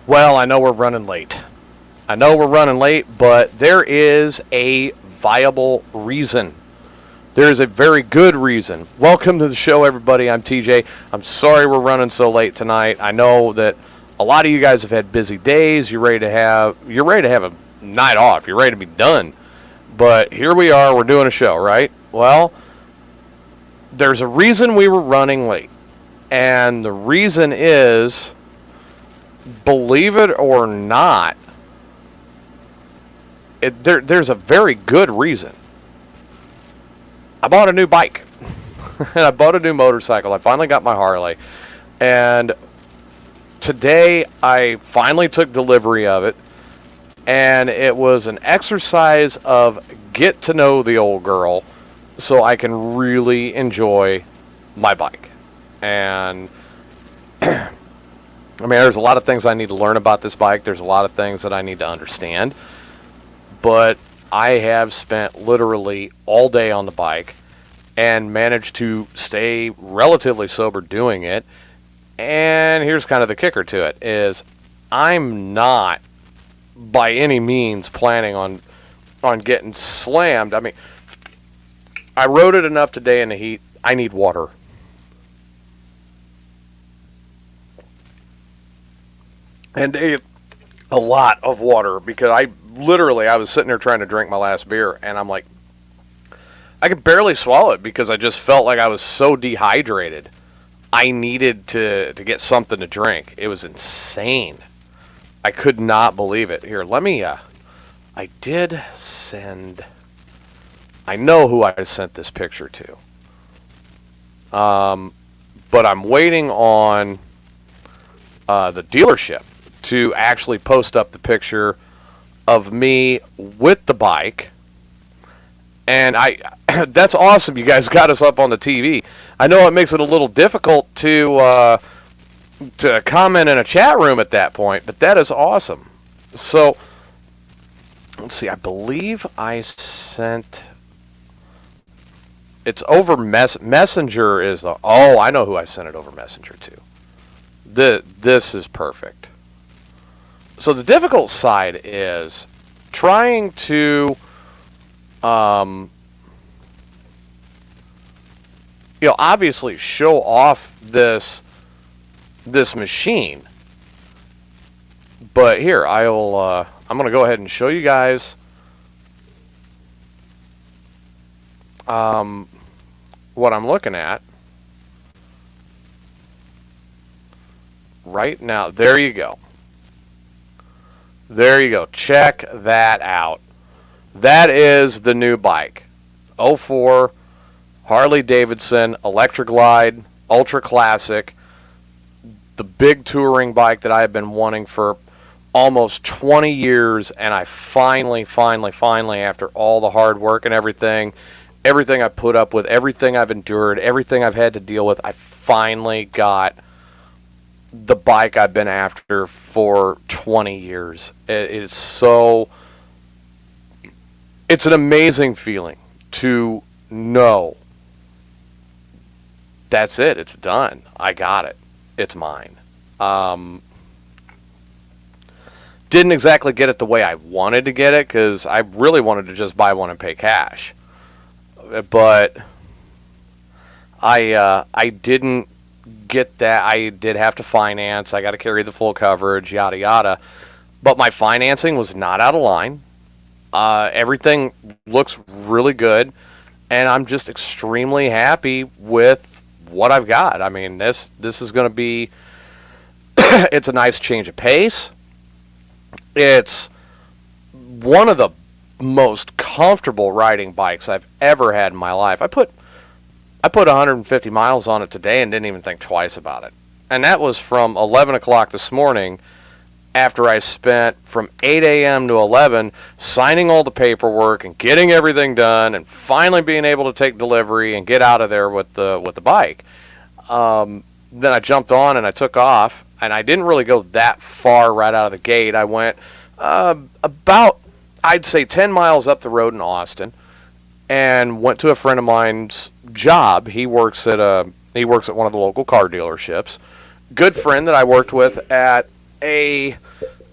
Well, I know we're running late. I know we're running late, but there is a viable reason. There is a very good reason. Welcome to the show, everybody. I'm TJ. I'm sorry we're running so late tonight. I know that a lot of you guys have had busy days. You're ready to have a night off. You're ready to be done. But here we are. We're doing a show, right? Well, there's a reason we were running late. And the reason is, believe it or not, there's a very good reason. I bought a new bike. And I bought a new motorcycle. I finally got my Harley. And today I finally took delivery of it. And it was an exercise of get to know the old girl so I can really enjoy my bike. And I mean, there's a lot of things I need to learn about this bike. There's a lot of things that I need to understand. But I have spent literally all day on the bike and managed to stay relatively sober doing it. And here's kind of the kicker to it, is I'm not by any means planning on getting slammed. I mean, I rode it enough today in the heat. I need water. And a lot of water, because I was sitting there trying to drink my last beer, and I'm like, I could barely swallow it because I just felt like I was so dehydrated. I needed to get something to drink. It was insane. I could not believe it. Here, let me, I did send, I know who I sent this picture to. But I'm waiting on the dealership to actually post up the picture of me with the bike. And that's awesome. You guys got us up on the TV. I know it makes it a little difficult to comment in a chat room at that point, but that is awesome. So, let's see. I believe I sent, it's over Messenger is the, oh, I know who I sent it over Messenger to. This is perfect. So the difficult side is trying to, obviously show off this machine. But here, I'm going to go ahead and show you guys what I'm looking at right now. There you go. There you go. Check that out. That is the new bike. 04 Harley Davidson Electric Glide Ultra Classic. The big touring bike that I've been wanting for almost 20 years. And I finally, after all the hard work and everything I put up with, everything I've endured, everything I've had to deal with, I finally got the bike I've been after for 20 years. It's an amazing feeling to know that's it. It's done. I got it. It's mine. Didn't exactly get it the way I wanted to get it, because I really wanted to just buy one and pay cash. But I didn't get that. I did have to finance. I got to carry the full coverage, yada yada. But my financing was not out of line. Everything looks really good, and I'm just extremely happy with what I've got. I mean, this is going to be it's a nice change of pace. It's one of the most comfortable riding bikes I've ever had in my life. I put 150 miles on it today and didn't even think twice about it. And that was from 11 o'clock this morning, after I spent from 8 a.m. to 11 signing all the paperwork and getting everything done and finally being able to take delivery and get out of there with the bike. Then I jumped on and I took off, and I didn't really go that far right out of the gate. I went about, I'd say, 10 miles up the road in Austin, and went to a friend of mine's job. He works at one of the local car dealerships. Good friend that I worked with at a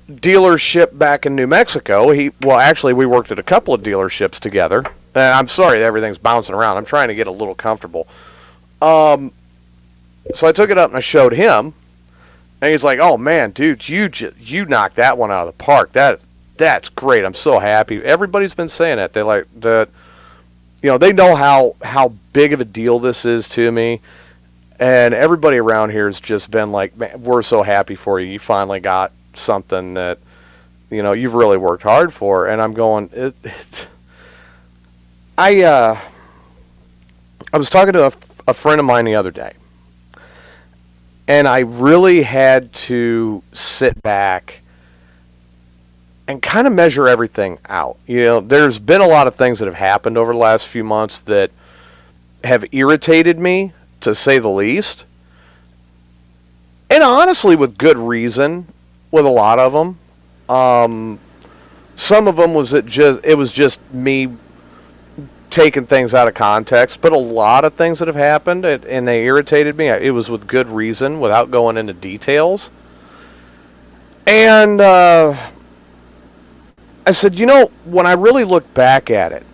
dealership back in New Mexico. Actually, we worked at a couple of dealerships together. And I'm sorry that everything's bouncing around. I'm trying to get a little comfortable. So I took it up and I showed him, and he's like, "Oh man, dude, you knocked that one out of the park. That's great. I'm so happy." Everybody's been saying that. They like that. They know how big of a deal this is to me, and everybody around here has just been like, "Man, we're so happy for you. You finally got something that you've really worked hard for." And I'm going, I was talking to a friend of mine the other day, and I really had to sit back and kind of measure everything out. There's been a lot of things that have happened over the last few months that have irritated me, to say the least. And honestly, with good reason, with a lot of them. Some of them was it was just me taking things out of context, but a lot of things that have happened, and they irritated me. It was with good reason, without going into details. And I said, when I really look back at it,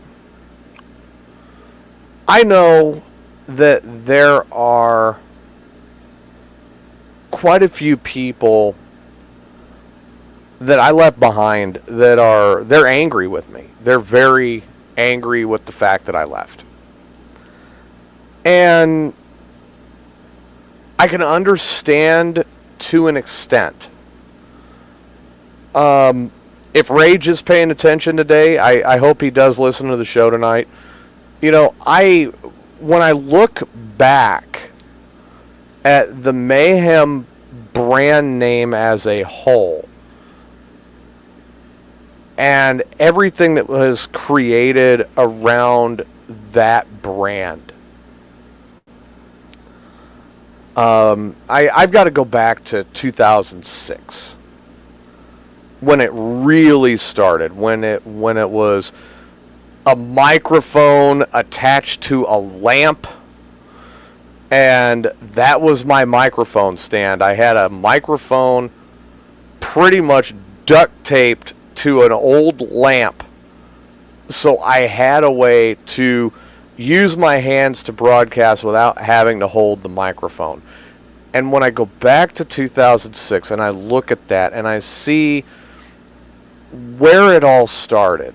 I know that there are quite a few people that I left behind they're angry with me. They're very angry with the fact that I left. And I can understand to an extent. If Rage is paying attention today, I hope he does listen to the show tonight. When I look back at the Mayhem brand name as a whole, and everything that was created around that brand, I've got to go back to 2006. When it really started, when it was a microphone attached to a lamp, and that was my microphone stand. I had a microphone pretty much duct taped to an old lamp, so I had a way to use my hands to broadcast without having to hold the microphone. And when I go back to 2006 and I look at that and I see where it all started,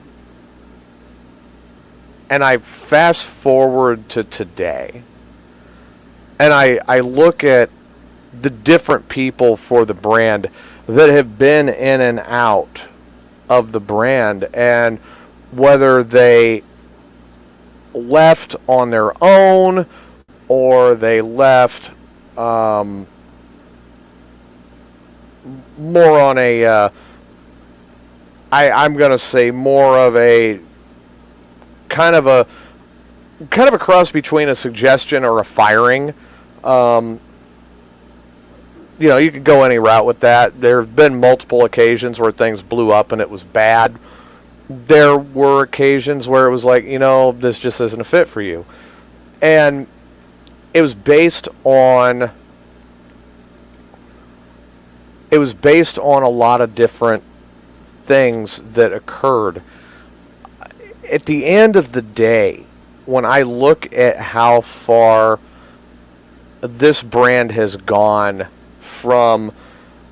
and I fast forward to today, and I look at the different people for the brand that have been in and out of the brand, and whether they left on their own or they left more on a I'm going to say more of a kind of a cross between a suggestion or a firing. You could go any route with that. There have been multiple occasions where things blew up and it was bad. There were occasions where it was like, this just isn't a fit for you. And it was based on a lot of different things that occurred. At the end of the day, when I look at how far this brand has gone from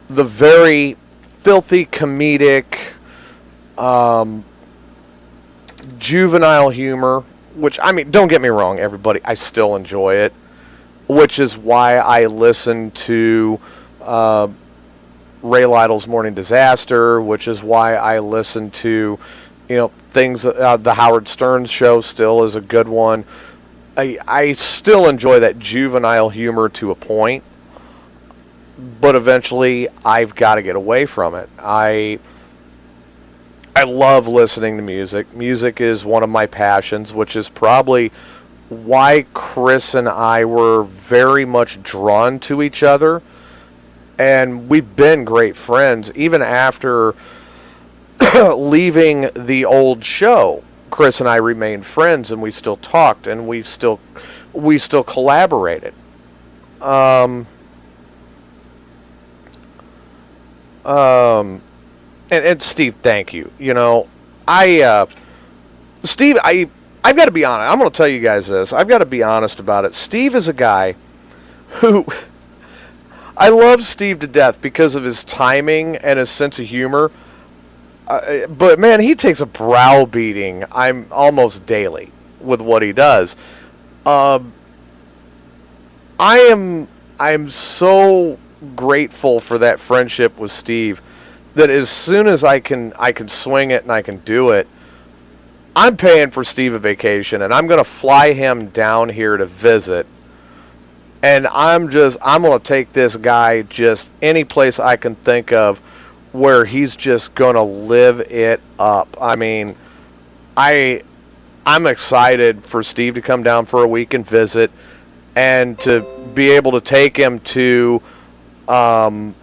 the very filthy comedic juvenile humor, which, don't get me wrong, everybody, I still enjoy it, which is why I listen to Ray Lytle's Morning Disaster, which is why I listen to, things, the Howard Stern show still is a good one. I still enjoy that juvenile humor to a point, but eventually I've got to get away from it. I love listening to music. Music is one of my passions, which is probably why Chris and I were very much drawn to each other. And we've been great friends. Even after leaving the old show, Chris and I remained friends, and we still talked, and we still collaborated. And Steve, thank you. Steve, I've got to be honest. I'm going to tell you guys this. I've got to be honest about it. Steve is a guy who I love Steve to death because of his timing and his sense of humor. But man, he takes a browbeating. I'm almost daily with what he does. I'm so grateful for that friendship with Steve that as soon as I can swing it and I can do it, I'm paying for Steve a vacation and I'm going to fly him down here to visit. And I'm going to take this guy just any place I can think of where he's just going to live it up. I mean, I'm excited for Steve to come down for a week and visit, and to be able to take him to Lukenbach,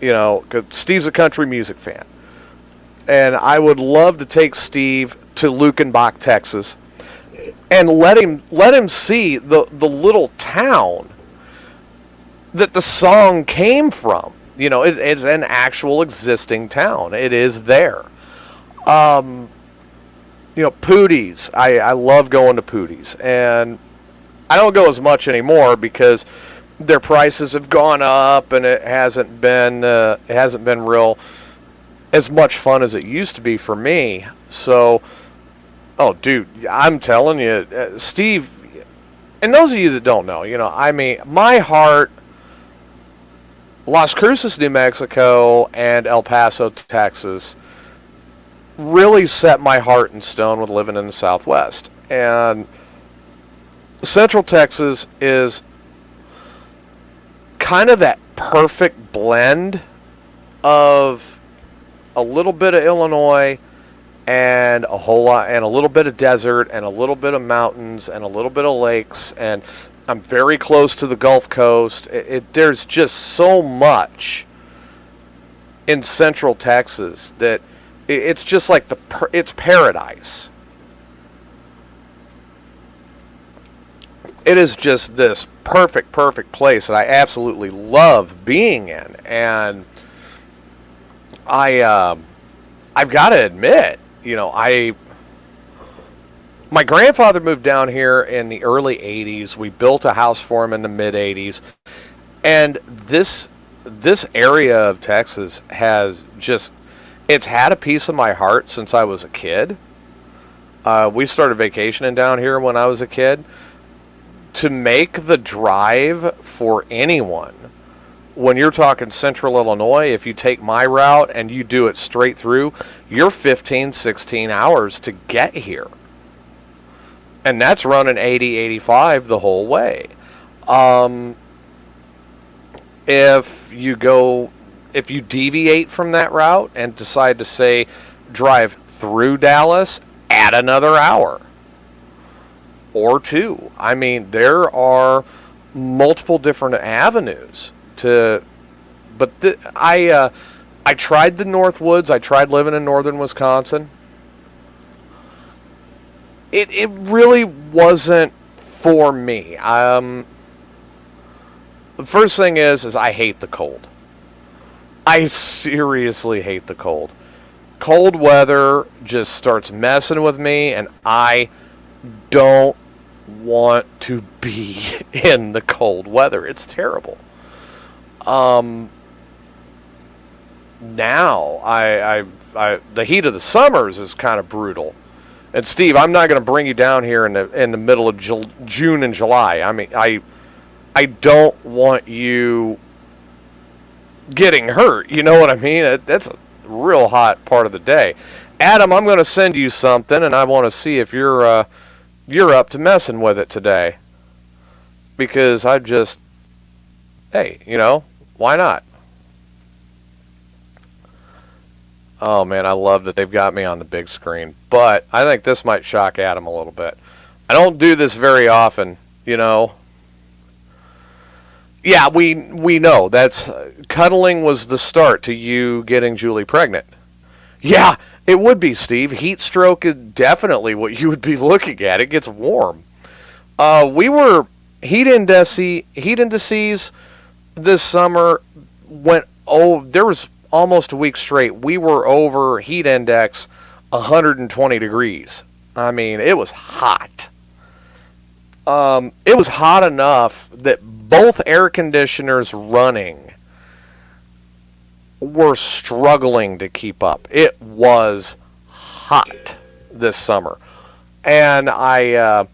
because Steve's a country music fan. And I would love to take Steve to Lukenbach, Texas, and let him see the little town that the song came from. It's an actual existing town. It is there. Pootie's. I love going to Pootie's, and I don't go as much anymore because their prices have gone up, and it hasn't been real as much fun as it used to be for me. So, oh, dude, I'm telling you, Steve, and those of you that don't know, my heart, Las Cruces, New Mexico, and El Paso, Texas, really set my heart in stone with living in the Southwest. And Central Texas is kind of that perfect blend of a little bit of Illinois and a little bit of desert and a little bit of mountains and a little bit of lakes, and I'm very close to the Gulf Coast. There's just so much in Central Texas that it's just like it's paradise. It is just this perfect place that I absolutely love being in. And I've got to admit, my grandfather moved down here in the early 80s. We built a house for him in the mid 80s. And this area of Texas it's had a piece of my heart since I was a kid. We started vacationing down here when I was a kid. To make the drive for anyone, when you're talking Central Illinois, if you take my route and you do it straight through, you're 15, 16 hours to get here. And that's running 80, 85 the whole way. If you deviate from that route and decide to, say, drive through Dallas, add another hour or two. I mean, there are multiple different avenues but I tried the North Woods. I tried living in northern Wisconsin. It really wasn't for me. The first thing is I hate the cold. I seriously hate the cold. Cold weather just starts messing with me, and I don't want to be in the cold weather. It's terrible. Now the heat of the summers is kind of brutal. And Steve, I'm not going to bring you down here in the middle of June and July. I mean, I don't want you getting hurt. You know what I mean? That's a real hot part of the day. Adam, I'm going to send you something, and I want to see if you're up to messing with it today. Because hey, why not? Oh, man, I love that they've got me on the big screen. But I think this might shock Adam a little bit. I don't do this very often, Yeah, we know. That's cuddling was the start to you getting Julie pregnant. Yeah, it would be, Steve. Heat stroke is definitely what you would be looking at. It gets warm. We were heat indices this summer there was almost a week straight. We were over heat index 120 degrees. I mean, it was hot. It was hot enough that both air conditioners running were struggling to keep up. It was hot this summer. And I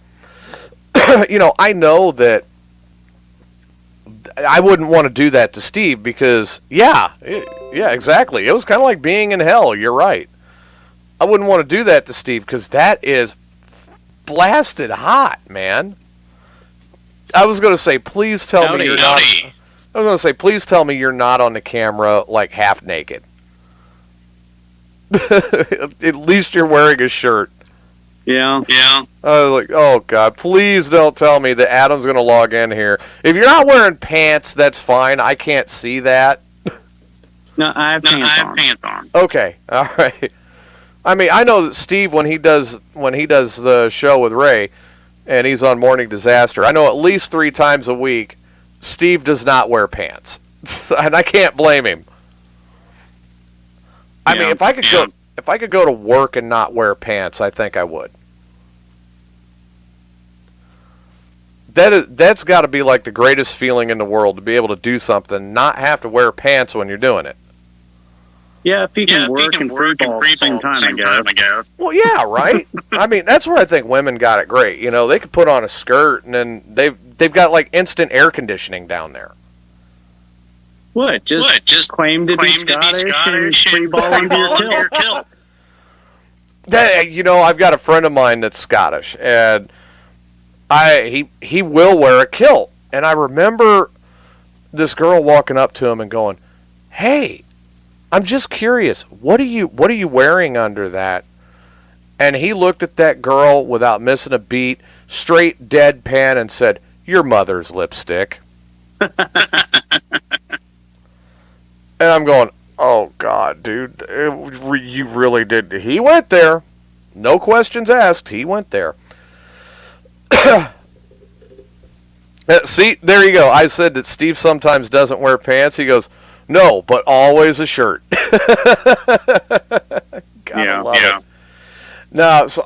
I know that I wouldn't want to do that to Steve because, yeah, exactly. It was kind of like being in hell. You're right. I wouldn't want to do that to Steve because that is blasted hot, man. I was going to say, please tell me you're not. I was going to say, please tell me you're not on the camera like half naked. At least you're wearing a shirt. Yeah. I was like, oh God, please don't tell me that Adam's going to log in here. If you're not wearing pants, that's fine. I can't see that. No, I have pants on. Okay, all right. I mean, I know that Steve, when he does the show with Ray, and he's on Morning Disaster, I know at least 3 times a week, Steve does not wear pants, and I can't blame him. I mean, if I could go to work and not wear pants, I think I would. That's got to be like the greatest feeling in the world, to be able to do something, not have to wear pants when you're doing it. Yeah, if you can work and free ball at the same time, I guess. Well, yeah, right? I mean, that's where I think women got it great. You know, they could put on a skirt, and then they've got, like, instant air conditioning down there. What? Just claim to be Scottish and free ball under your kilt. You know, I've got a friend of mine that's Scottish, and he will wear a kilt. And I remember this girl walking up to him and going, "Hey, I'm just curious, what are you wearing under that?" And he looked at that girl without missing a beat, straight deadpan, and said, "Your mother's lipstick." And I'm going, oh God, dude, you really did. He went there. No questions asked. He went there. See, there you go. I said that Steve sometimes doesn't wear pants. He goes, no, but always a shirt. Gotta love it. No, so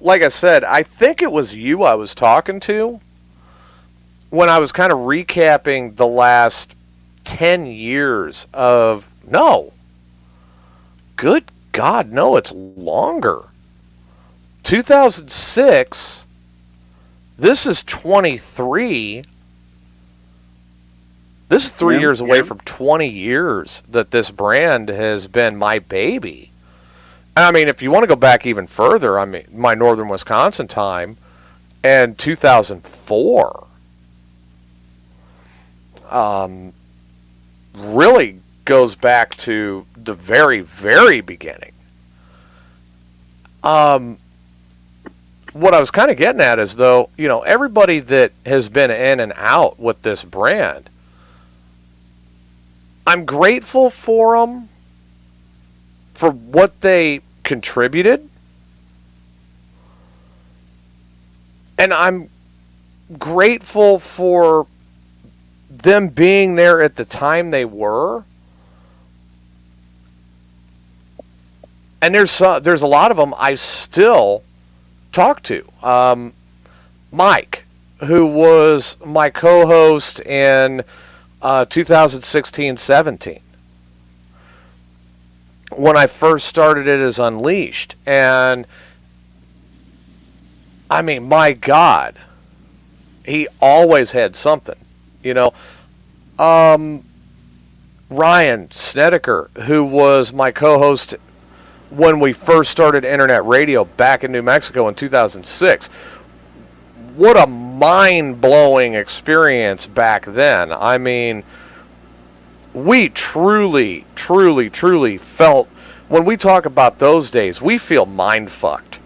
like I said, I think it was you I was talking to when I was kind of recapping the last 10 years of, no. Good God, no, it's longer. 2006, this is 23. This is 3 years away from 20 years that this brand has been my baby. I mean, if you want to go back even further, I mean, my Northern Wisconsin time and 2004. Really goes back to the very, very beginning. What I was kind of getting at is, though, everybody that has been in and out with this brand, I'm grateful for them for what they contributed. And I'm grateful for them being there at the time they were. And there's a lot of them I still talk to. Mike, who was my co-host in 2016-17 when I first started it as Unleashed. And I mean, my God, he always had something. Ryan Snedeker, who was my co-host when we first started internet radio back in New Mexico in 2006. What a mind-blowing experience back then. I mean, we truly, truly, truly felt, when we talk about those days, we feel mind-fucked.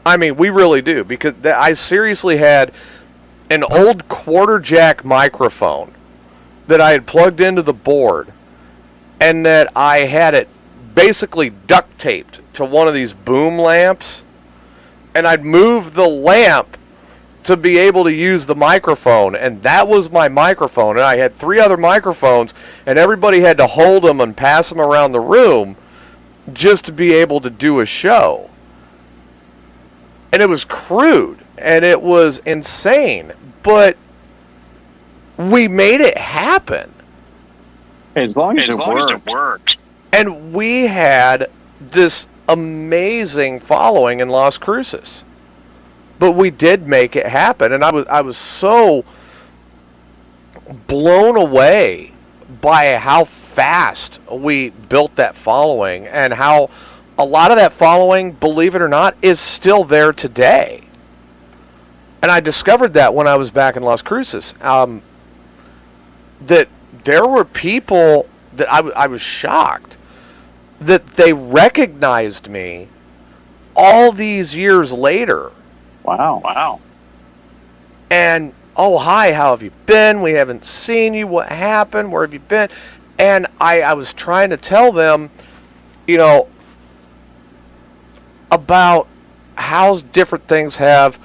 I mean, we really do, because I seriously had an old quarter jack microphone that I had plugged into the board, and that I had it basically duct taped to one of these boom lamps, and I'd move the lamp to be able to use the microphone, and that was my microphone, and I had 3 other microphones, and everybody had to hold them and pass them around the room just to be able to do a show. And it was crude, and it was insane, but we made it happen. As long as it works. And we had this amazing following in Las Cruces. But we did make it happen, and I was so blown away by how fast we built that following, and how a lot of that following, believe it or not, is still there today. And I discovered that when I was back in Las Cruces, that there were people that I was shocked that they recognized me all these years later. Wow. And, oh, hi, how have you been? We haven't seen you. What happened? Where have you been? And I was trying to tell them, about how different things have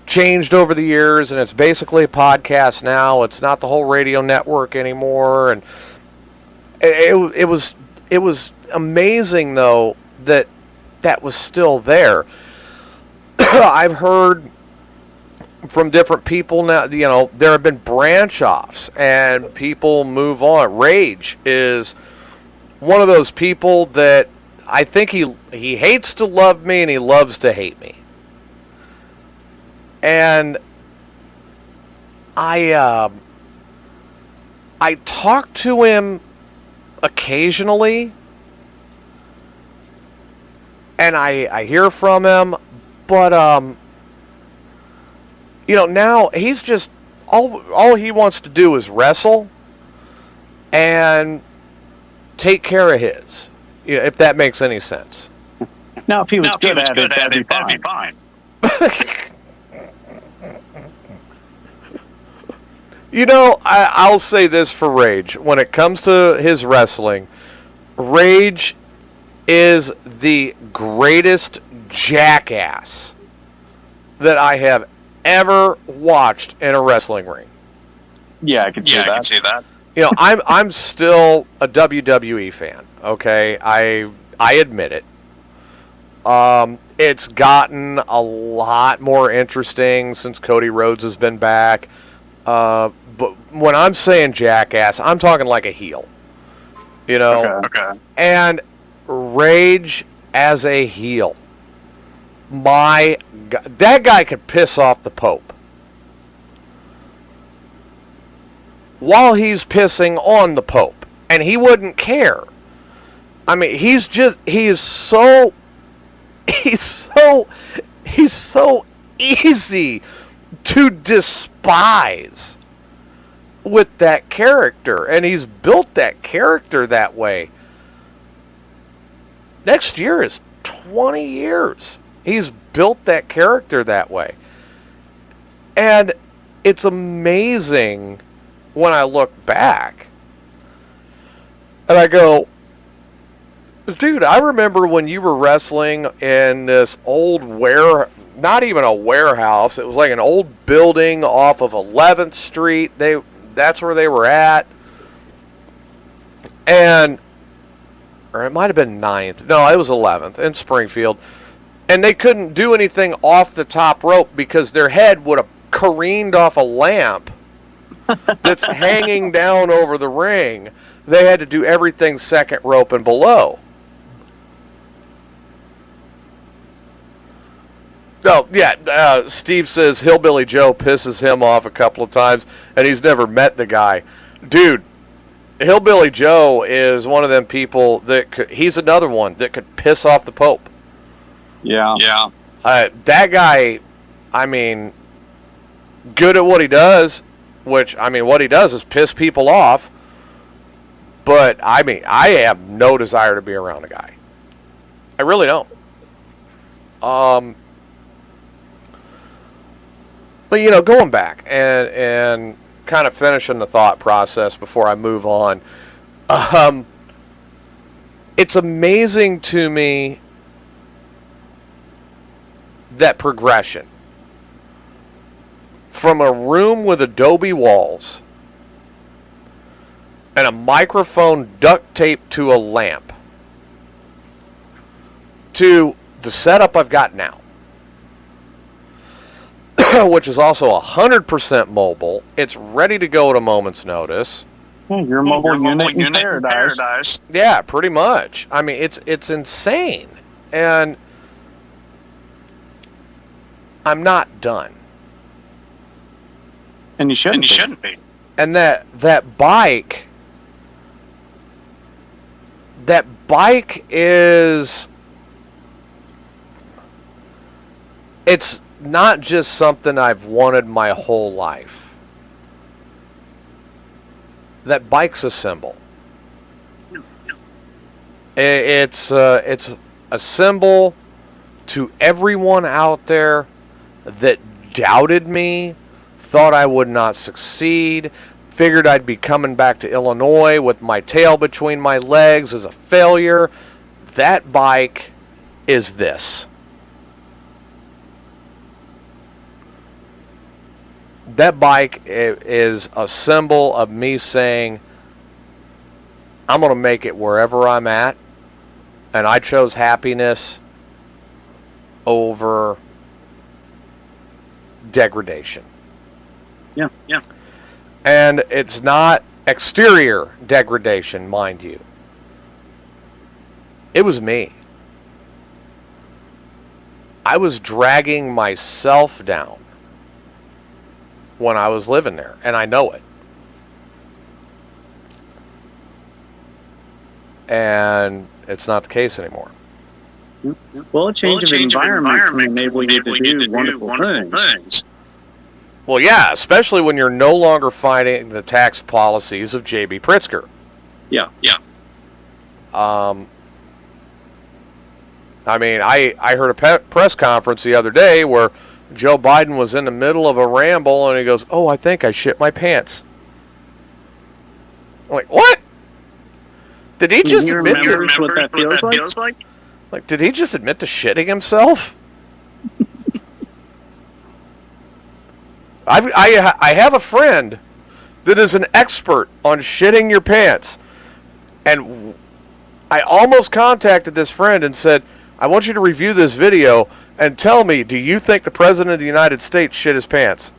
changed over the years, and it's basically a podcast now. It's not the whole radio network anymore. And it was amazing, though, that was still there. I've heard from different people now, there have been branch offs and people move on. Rage is one of those people that I think he hates to love me and he loves to hate me. And I talk to him occasionally, and I hear from him, but now he's just all he wants to do is wrestle and take care of his, if that makes any sense. Now, if he was good at it, that'd be fine. I'll say this for Rage. When it comes to his wrestling, Rage is the greatest jackass that I have ever watched in a wrestling ring. Yeah, I can see that. I'm still a WWE fan. Okay, I admit it. It's gotten a lot more interesting since Cody Rhodes has been back. But when I'm saying jackass, I'm talking like a heel. Okay. And Rage as a heel. My God, that guy could piss off the Pope while he's pissing on the Pope, and he wouldn't care. I mean, he's so easy to despise with that character, and he's built that character that way. Next year is 20 years. He's built that character that way. And it's amazing when I look back and I go, dude, I remember when you were wrestling in this old not even a warehouse. It was like an old building off of 11th Street. That's where they were at. Or it might have been 9th. No, it was 11th in Springfield. And they couldn't do anything off the top rope because their head would have careened off a lamp that's hanging down over the ring. They had to do everything second rope and below. Oh, yeah, Steve says Hillbilly Joe pisses him off a couple of times, and he's never met the guy. Dude, Hillbilly Joe is one of them people he's another one that could piss off the Pope. Yeah. That guy, I mean, good at what he does, what he does is piss people off, but, I have no desire to be around a guy. I really don't. But, going back and kind of finishing the thought process before I move on, it's amazing to me that progression. from a room with adobe walls and a microphone duct taped to a lamp to the setup I've got now, which is also 100% mobile. It's ready to go at a moment's notice. Your mobile unit in paradise. Yeah, pretty much. I mean, it's insane. And I'm not done. And you shouldn't be. And that bike is, it's not just something I've wanted my whole life. That bike's a symbol. It's a symbol to everyone out there that doubted me, thought I would not succeed, figured I'd be coming back to Illinois with my tail between my legs as a failure. That bike is this. That bike is a symbol of me saying, I'm going to make it wherever I'm at, and I chose happiness over degradation. Yeah. And it's not exterior degradation, mind you. It was me. I was dragging myself down when I was living there, and I know it. And it's not the case anymore. Well, a change of environment can enable you to do wonderful things. Well, yeah, especially when you're no longer fighting the tax policies of J.B. Pritzker. Yeah. I mean, I heard a press conference the other day where Joe Biden was in the middle of a ramble and he goes, "Oh, I think I shit my pants." I'm like, what? Did he just admit to what that feels like? Like, did he just admit to shitting himself? I have a friend that is an expert on shitting your pants. And I almost contacted this friend and said, I want you to review this video and tell me, do you think the President of the United States shit his pants?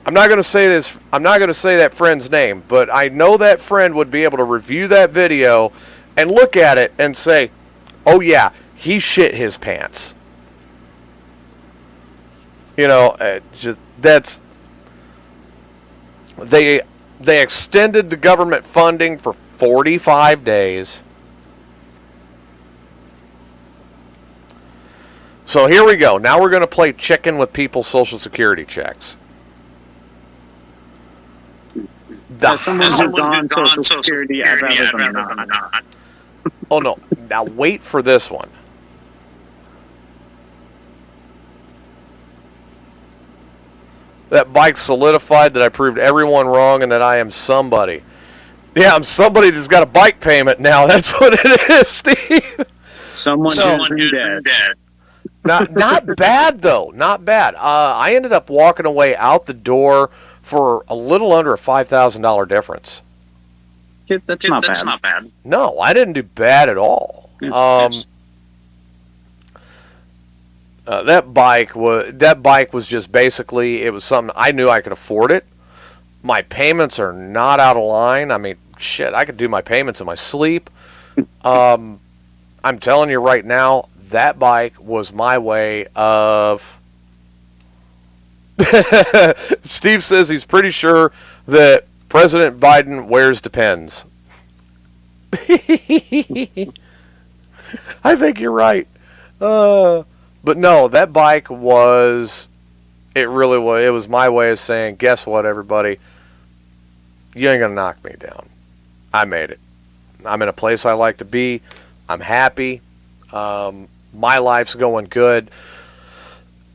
I'm not going to say this. I'm not going to say that friend's name, but I know that friend would be able to review that video and look at it and say, oh yeah, he shit his pants. You know, that's, they extended the government funding for 45 days. So here we go. Now we're going to play chicken with people's Social Security checks. Someone who's on Social Security, I'd rather them not. Oh no. Now wait for this one. That bike solidified that I proved everyone wrong and that I am somebody. Yeah, I'm somebody that's got a bike payment now. That's what it is, Steve. Someone who's been dead. Not bad, though. Not bad. I ended up walking away out the door for a little under a $5,000 difference. That's not bad. No, I didn't do bad at all. That bike was just basically, it was something I knew I could afford it. My payments are not out of line. I mean, shit, I could do my payments in my sleep. I'm telling you right now, that bike was my way of... Steve says he's pretty sure that President Biden wears Depends. I think you're right. But no, that bike was... It really was. It was my way of saying, guess what, everybody? You ain't going to knock me down. I made it. I'm in a place I like to be. I'm happy. My life's going good.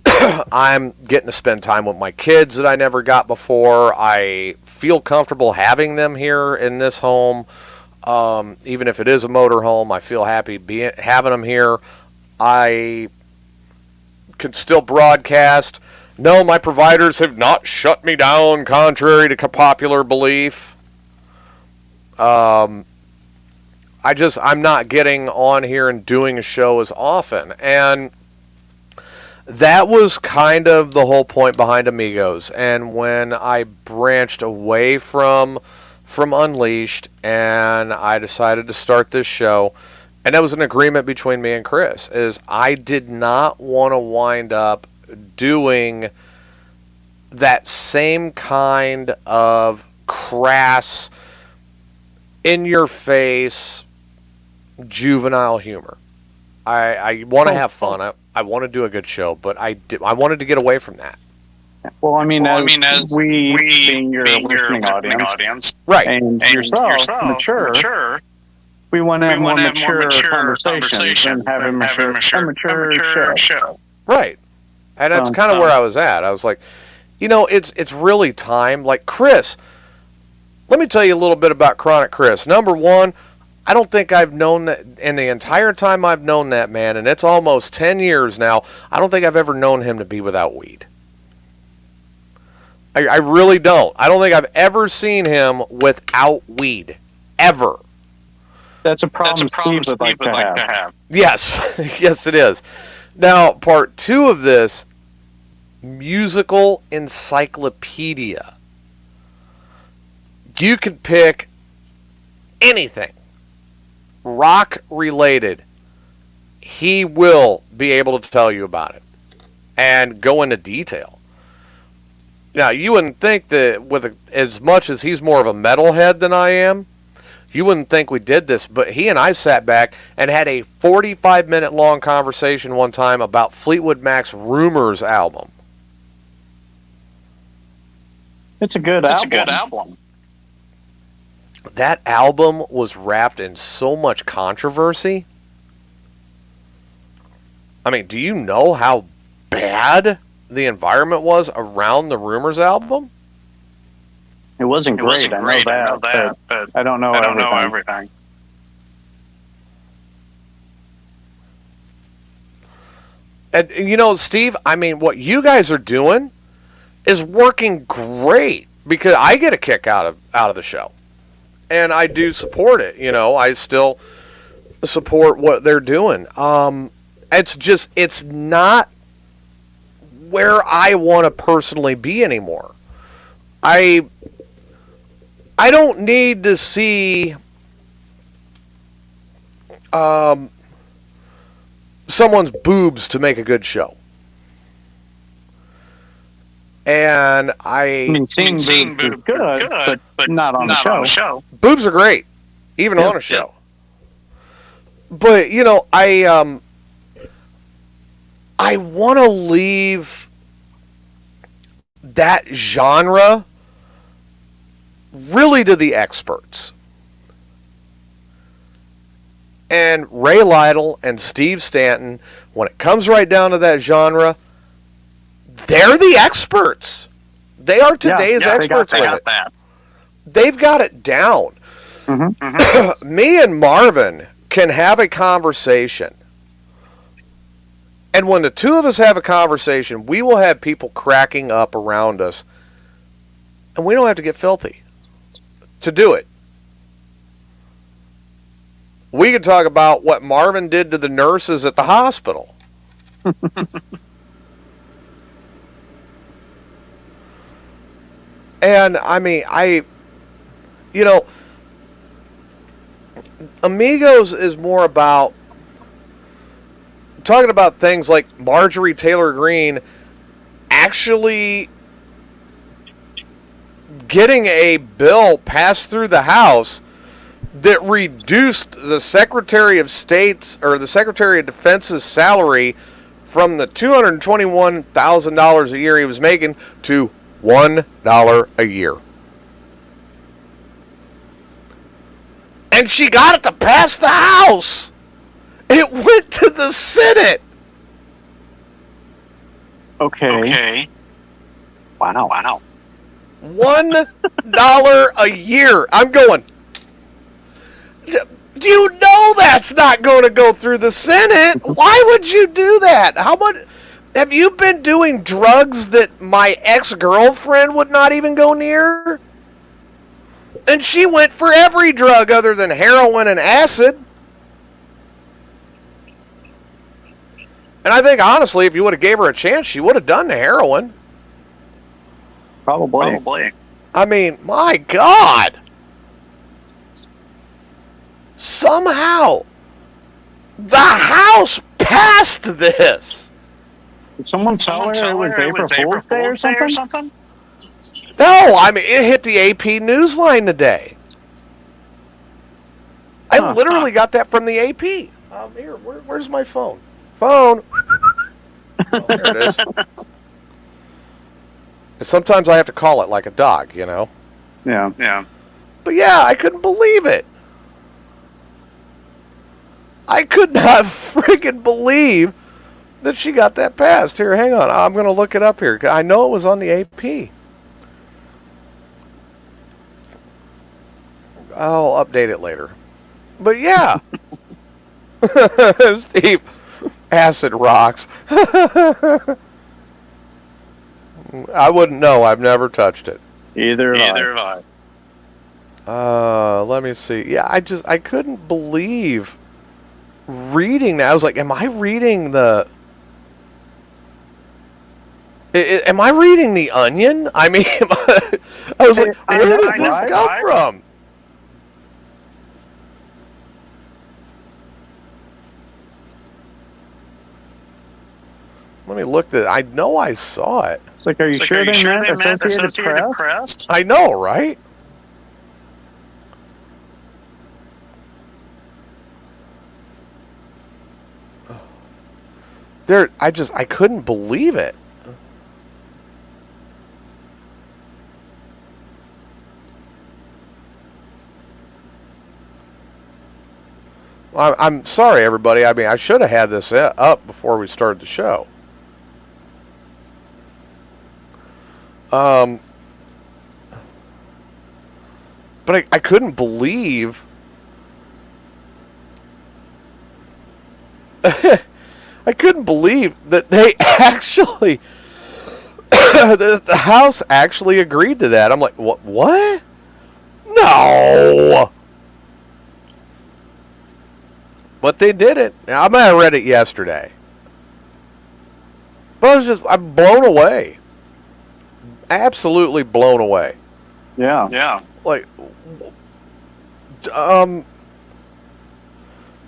I'm getting to spend time with my kids that I never got before. I feel comfortable having them here in this home. Even if it is a motor home, I feel happy having them here. I could still broadcast. No, my providers have not shut me down, contrary to popular belief. I'm not getting on here and doing a show as often. And that was kind of the whole point behind Amigos. And when I branched away from Unleashed and I decided to start this show, and that was an agreement between me and Chris, is I did not want to wind up doing that same kind of crass, in-your-face, juvenile humor. I want to have fun. I want to do a good show, but I wanted to get away from that. Well, I mean, as we being your listening audience, right, and yourself, mature, we want to have more mature conversations and have a mature show. Right. And that's kind of where I was at. I was like, it's really time. Like, Chris, let me tell you a little bit about Chronic Chris. Number one, I don't think I've known that in the entire time I've known that man, and it's almost 10 years now, I don't think I've ever known him to be without weed. I really don't. I don't think I've ever seen him without weed. Ever. That's a problem Steve would like to have. Yes. Yes, it is. Now, part 2 of this, musical encyclopedia. You could pick anything rock related. He will be able to tell you about it and go into detail. Now, you wouldn't think that as much as he's more of a metalhead than I am, you wouldn't think we did this, but he and I sat back and had a 45-minute long conversation one time about Fleetwood Mac's Rumors album. It's a good album. That album was wrapped in so much controversy. I mean, do you know how bad the environment was around the Rumors album? It wasn't great. I know that, but I don't know everything. And Steve, I mean, what you guys are doing is working great, because I get a kick out of the show. And I do support it. I still support what they're doing. It's not where I want to personally be anymore. I don't need to see someone's boobs to make a good show. And seeing boobs is good, but not on the show. Boobs are great, even on a show. But I want to leave that genre really to the experts. And Ray Lytle and Steve Stanton, when it comes right down to that genre, they're the experts. They are today's experts with it. They've got it down. Mm-hmm. Me and Marvin can have a conversation. And when the two of us have a conversation, we will have people cracking up around us. And we don't have to get filthy to do it. We could talk about what Marvin did to the nurses at the hospital. And, I mean, Amigos is more about talking about things like Marjorie Taylor Greene actually getting a bill passed through the House that reduced the Secretary of State's or the Secretary of Defense's salary from the $221,000 a year he was making to $1 a year. And she got it to pass the House. It went to the Senate. Okay. Wow. $1 a year. I'm going, you know that's not going to go through the Senate. Why would you do that? How much? Have you been doing drugs that my ex-girlfriend would not even go near? And she went for every drug other than heroin and acid. And I think, honestly, if you would have gave her a chance, she would have done the heroin. Probably. I mean, my God. Somehow, the House passed this. Did someone tell her it was April Fool's Day or something? No, I mean, it hit the AP Newsline today. I literally got that from the AP. Here, where's my phone? Phone. Oh, there it is. And sometimes I have to call it like a dog, you know? Yeah. But yeah, I couldn't believe it. I could not freaking believe that she got that passed. Here, hang on. I'm going to look it up here. I know it was on the AP. I'll update it later. But yeah. Steve, acid rocks. I wouldn't know. I've never touched it. Either have I. Let me see. Yeah, I couldn't believe reading that. I was like, am I reading the... Am I reading The Onion? I mean, I was like, where did this come from? Let me look. I know I saw it. It's like, are you sure they meant Associated Press? I know, right? I couldn't believe it. I'm sorry, everybody. I mean, I should have had this up before we started the show. But I couldn't believe... I couldn't believe that they actually... the House actually agreed to that. I'm like, what? No! But they did it. I mean, I read it yesterday. But I'm blown away. Absolutely blown away. Yeah. Like, I'm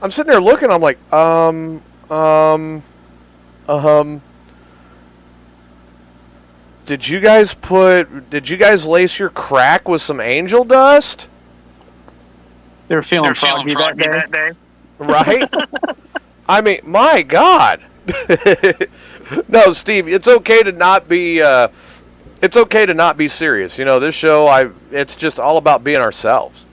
sitting there looking, I'm like, did you guys lace your crack with some angel dust? They were feeling froggy that day. Right? I mean, my God. No, Steve, it's okay to not be serious. You know, this show, it's just all about being ourselves.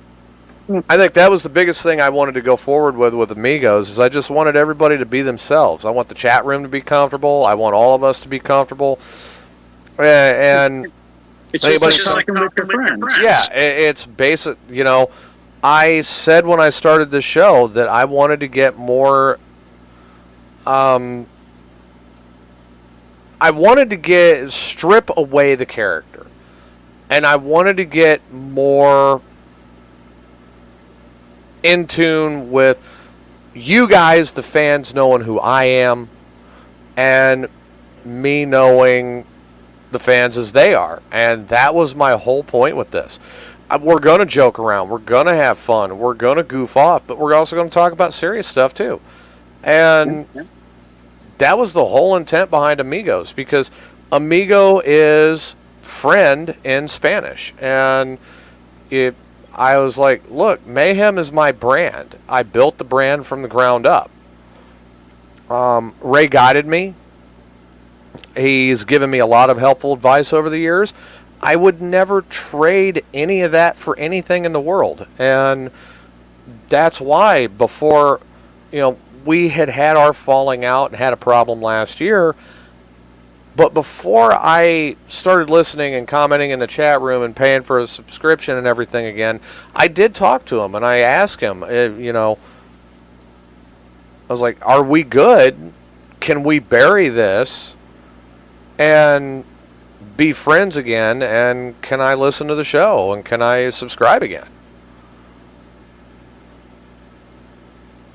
I think that was the biggest thing I wanted to go forward with Amigos, is I just wanted everybody to be themselves. I want the chat room to be comfortable. I want all of us to be comfortable. And it's just like talking with your friends. Yeah, it's basic, you know. I said when I started the show that I wanted to get more... I wanted to strip away the character. And I wanted to get more in tune with you guys, the fans, knowing who I am, and me knowing the fans as they are. And that was my whole point with this. We're going to joke around. We're going to have fun. We're going to goof off. But we're also going to talk about serious stuff, too. And that was the whole intent behind Amigos, because amigo is friend in Spanish. And I was like, look, Mayhem is my brand. I built the brand from the ground up. Ray guided me. He's given me a lot of helpful advice over the years. I would never trade any of that for anything in the world. And that's why before, we had our falling out and had a problem last year. But before I started listening and commenting in the chat room and paying for a subscription and everything again, I did talk to him and I asked him, I was like, are we good? Can we bury this and be friends again, and can I listen to the show, and can I subscribe again?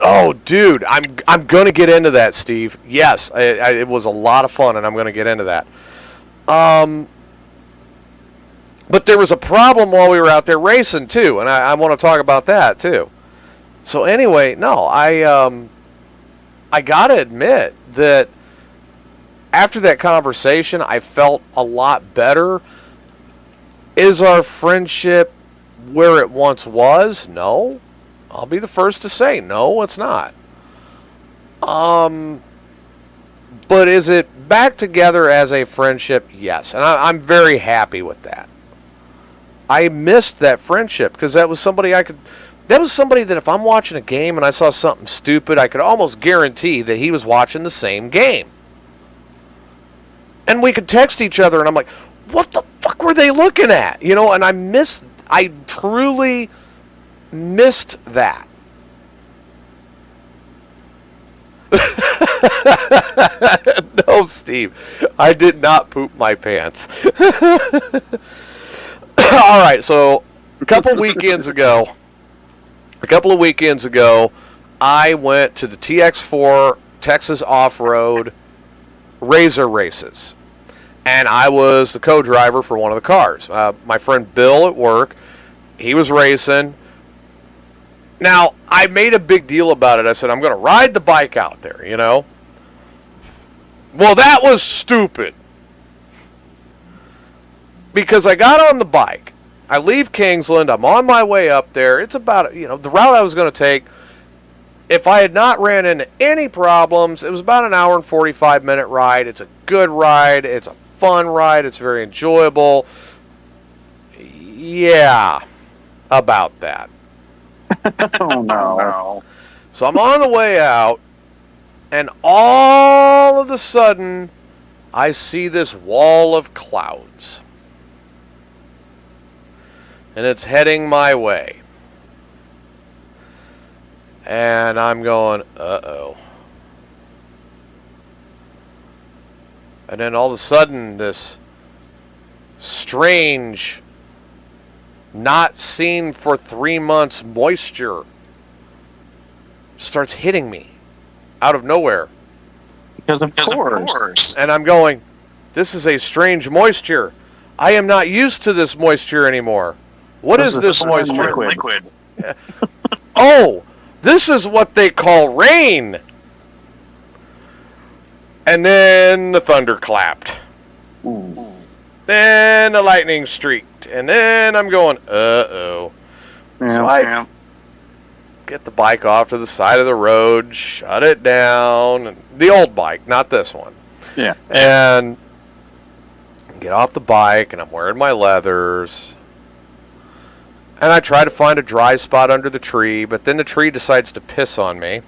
Oh, dude, I'm going to get into that, Steve. Yes, it was a lot of fun, and I'm going to get into that. But there was a problem while we were out there racing, too, and I want to talk about that, too. So anyway, no, I got to admit that after that conversation, I felt a lot better. Is our friendship where it once was? No. I'll be the first to say, no, it's not. But is it back together as a friendship? Yes. And I'm very happy with that. I missed that friendship because that was somebody that if I'm watching a game and I saw something stupid, I could almost guarantee that he was watching the same game. And we could text each other, and I'm like, what the fuck were they looking at? You know, and I truly missed that. No, Steve, I did not poop my pants. All right, so a couple of weekends ago, I went to the TX4 Texas Off-Road Razor races, and I was the co-driver for one of the cars. My friend Bill at work, he was racing. Now, I made a big deal about it. I said, I'm going to ride the bike out there, you know. Well, that was stupid. Because I got on the bike. I leave Kingsland. I'm on my way up there. It's about, the route I was going to take. If I had not ran into any problems, it was about an hour and 45-minute ride. It's a good ride. It's a fun ride. It's very enjoyable. Yeah, about that. Oh, no. So I'm on the way out, and all of a sudden, I see this wall of clouds. And it's heading my way. And I'm going, uh-oh. And then all of a sudden, this strange, not seen for 3 months moisture starts hitting me out of nowhere. Because of course. And I'm going, this is a strange moisture. I am not used to this moisture anymore. What is this moisture? Liquid. Oh, this is what they call rain. And then the thunder clapped. Ooh. Then the lightning streaked. And then I'm going, uh-oh. Yeah, so I get the bike off to the side of the road, shut it down. The old bike, not this one. Yeah. And get off the bike, and I'm wearing my leathers. And I try to find a dry spot under the tree, but then the tree decides to piss on me.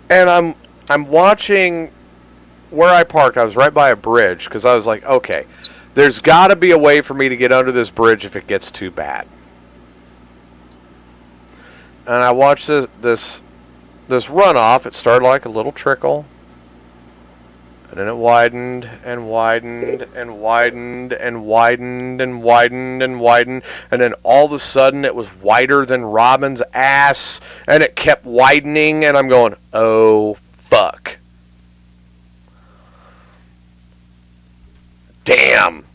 And I'm watching where I parked. I was right by a bridge because I was like, okay, there's got to be a way for me to get under this bridge if it gets too bad. And I watched this runoff. It started like a little trickle. And then it widened and widened and widened and widened and widened and widened. And then all of a sudden it was wider than Robin's ass. And it kept widening. And I'm going, oh, fuck. Damn.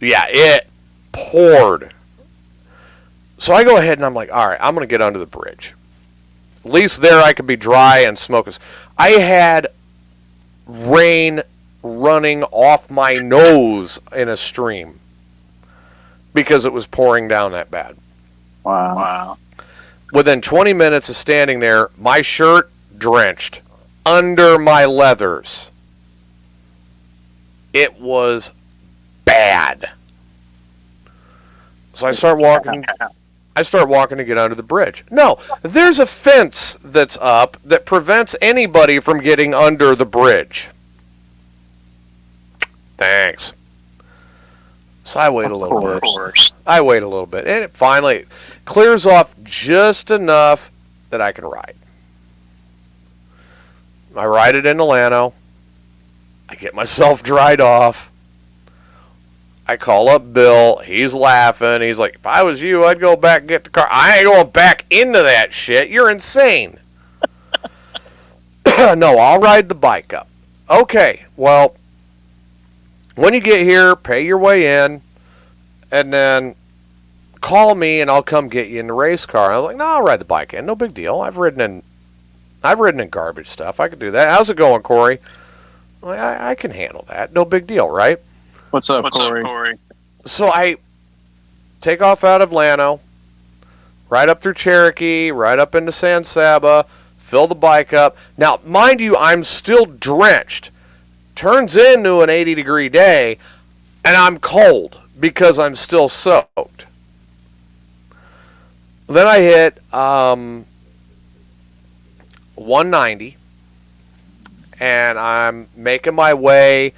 Yeah, it poured. So I go ahead and I'm like, all right, I'm going to get under the bridge. At least there I could be dry and smoke. I had rain running off my nose in a stream because it was pouring down that bad. Wow. Within 20 minutes of standing there, my shirt drenched under my leathers. It was bad. So I start walking to get under the bridge. No, there's a fence that's up that prevents anybody from getting under the bridge. Thanks. So I wait a little bit. I wait a little bit. And it finally clears off just enough that I can ride. I ride it into Llano. I get myself dried off. I call up Bill. He's laughing. He's like, if I was you, I'd go back and get the car. I ain't going back into that shit. You're insane. No, I'll ride the bike up. Okay, well, when you get here, pay your way in, and then call me, and I'll come get you in the race car. I was like, no, I'll ride the bike in. No big deal. I've ridden in garbage stuff. I could do that. How's it going, Corey? Well, I can handle that. No big deal, right? What's up, Corey? So I take off out of Llano, right up through Cherokee, right up into San Saba, fill the bike up. Now, mind you, I'm still drenched. Turns into an 80-degree day, and I'm cold because I'm still soaked. Then I hit 190, and I'm making my way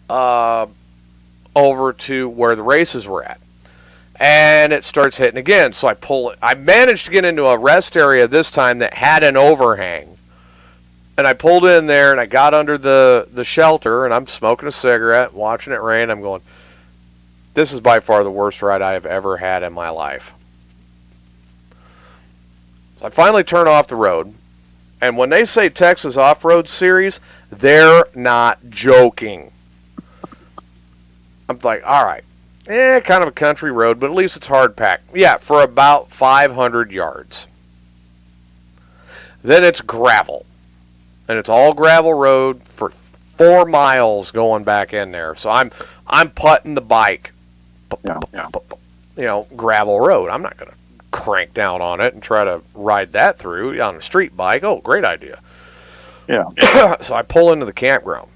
over to where the races were at. And it starts hitting again. So I pull it. I managed to get into a rest area this time that had an overhang. And I pulled in there and I got under the shelter and I'm smoking a cigarette, watching it rain. I'm going, this is by far the worst ride I have ever had in my life. So I finally turn off the road. And when they say Texas Off-Road Series, they're not joking. I'm like, all right, kind of a country road, but at least it's hard packed. Yeah, for about 500 yards. Then it's gravel. And it's all gravel road for 4 miles going back in there. So I'm putting the bike, gravel road. I'm not going to crank down on it and try to ride that through on a street bike. Oh, great idea. Yeah. So I pull into the campground.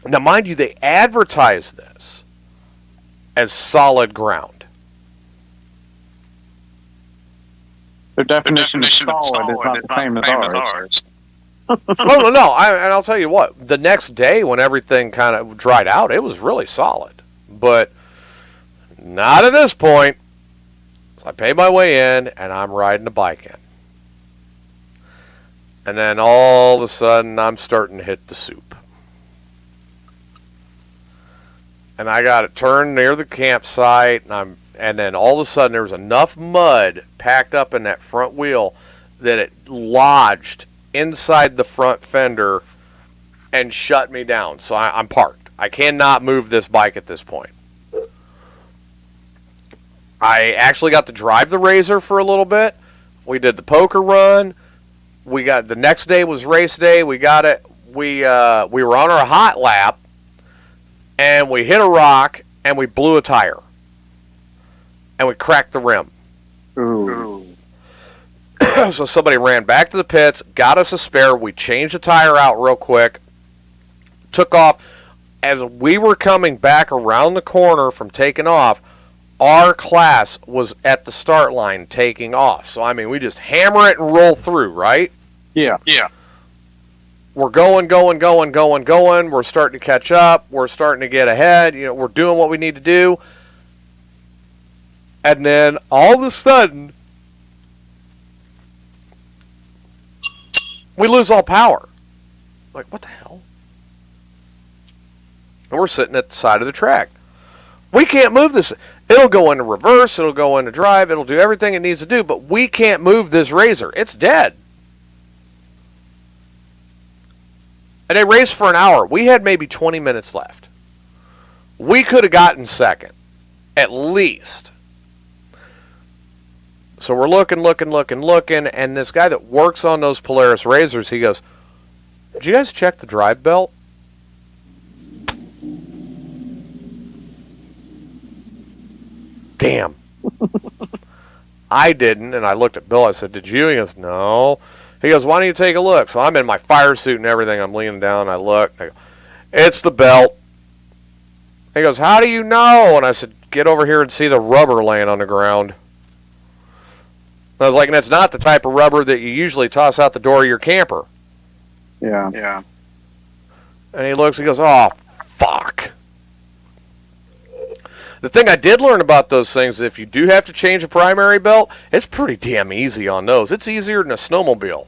Now, mind you, they advertise this as solid ground. Their definition of solid is not the same as ours. No. And I'll tell you what, the next day when everything kind of dried out, it was really solid. But not at this point. So I pay my way in, and I'm riding the bike in. And then all of a sudden, I'm starting to hit the soup. And I got it turned near the campsite, and then all of a sudden there was enough mud packed up in that front wheel that it lodged inside the front fender and shut me down. So I'm parked. I cannot move this bike at this point. I actually got to drive the Razor for a little bit. We did the poker run. The next day was race day. We got it. We were on our hot lap. And we hit a rock, and we blew a tire. And we cracked the rim. Ooh. So somebody ran back to the pits, got us a spare. We changed the tire out real quick. Took off. As we were coming back around the corner from taking off, our class was at the start line taking off. So, we just hammer it and roll through, right? Yeah. We're going. We're starting to catch up. We're starting to get ahead. We're doing what we need to do. And then all of a sudden, we lose all power. Like, what the hell? And we're sitting at the side of the track. We can't move this. It'll go into reverse. It'll go into drive. It'll do everything it needs to do. But we can't move this Razor. It's dead. And they raced for an hour. We had maybe 20 minutes left. We could have gotten second, at least. So we're looking, and this guy that works on those Polaris Razors, he goes, did you guys check the drive belt? Damn. I didn't, and I looked at Bill. I said, did you? He goes, no. He goes, why don't you take a look? So I'm in my fire suit and everything. I'm leaning down. I look. I go, it's the belt. He goes, how do you know? And I said, get over here and see the rubber laying on the ground. And I was like, and it's not the type of rubber that you usually toss out the door of your camper. Yeah. And he looks, he goes, oh, fuck. The thing I did learn about those things is if you do have to change a primary belt, it's pretty damn easy on those. It's easier than a snowmobile.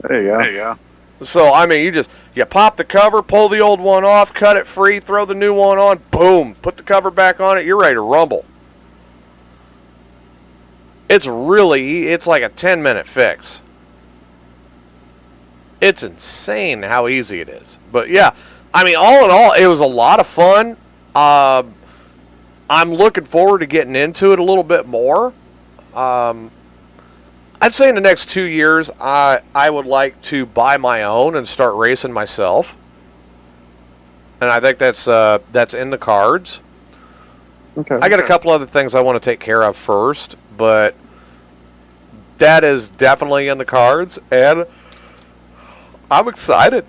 There you go. So, I mean, you pop the cover, pull the old one off, cut it free, throw the new one on, boom, put the cover back on it, you're ready to rumble. It's like a 10-minute fix. It's insane how easy it is. But yeah, I mean, all in all, it was a lot of fun. I'm looking forward to getting into it a little bit more. I'd say in the next 2 years, I would like to buy my own and start racing myself. And I think that's in the cards. Okay. I got a couple other things I want to take care of first, but that is definitely in the cards, and I'm excited.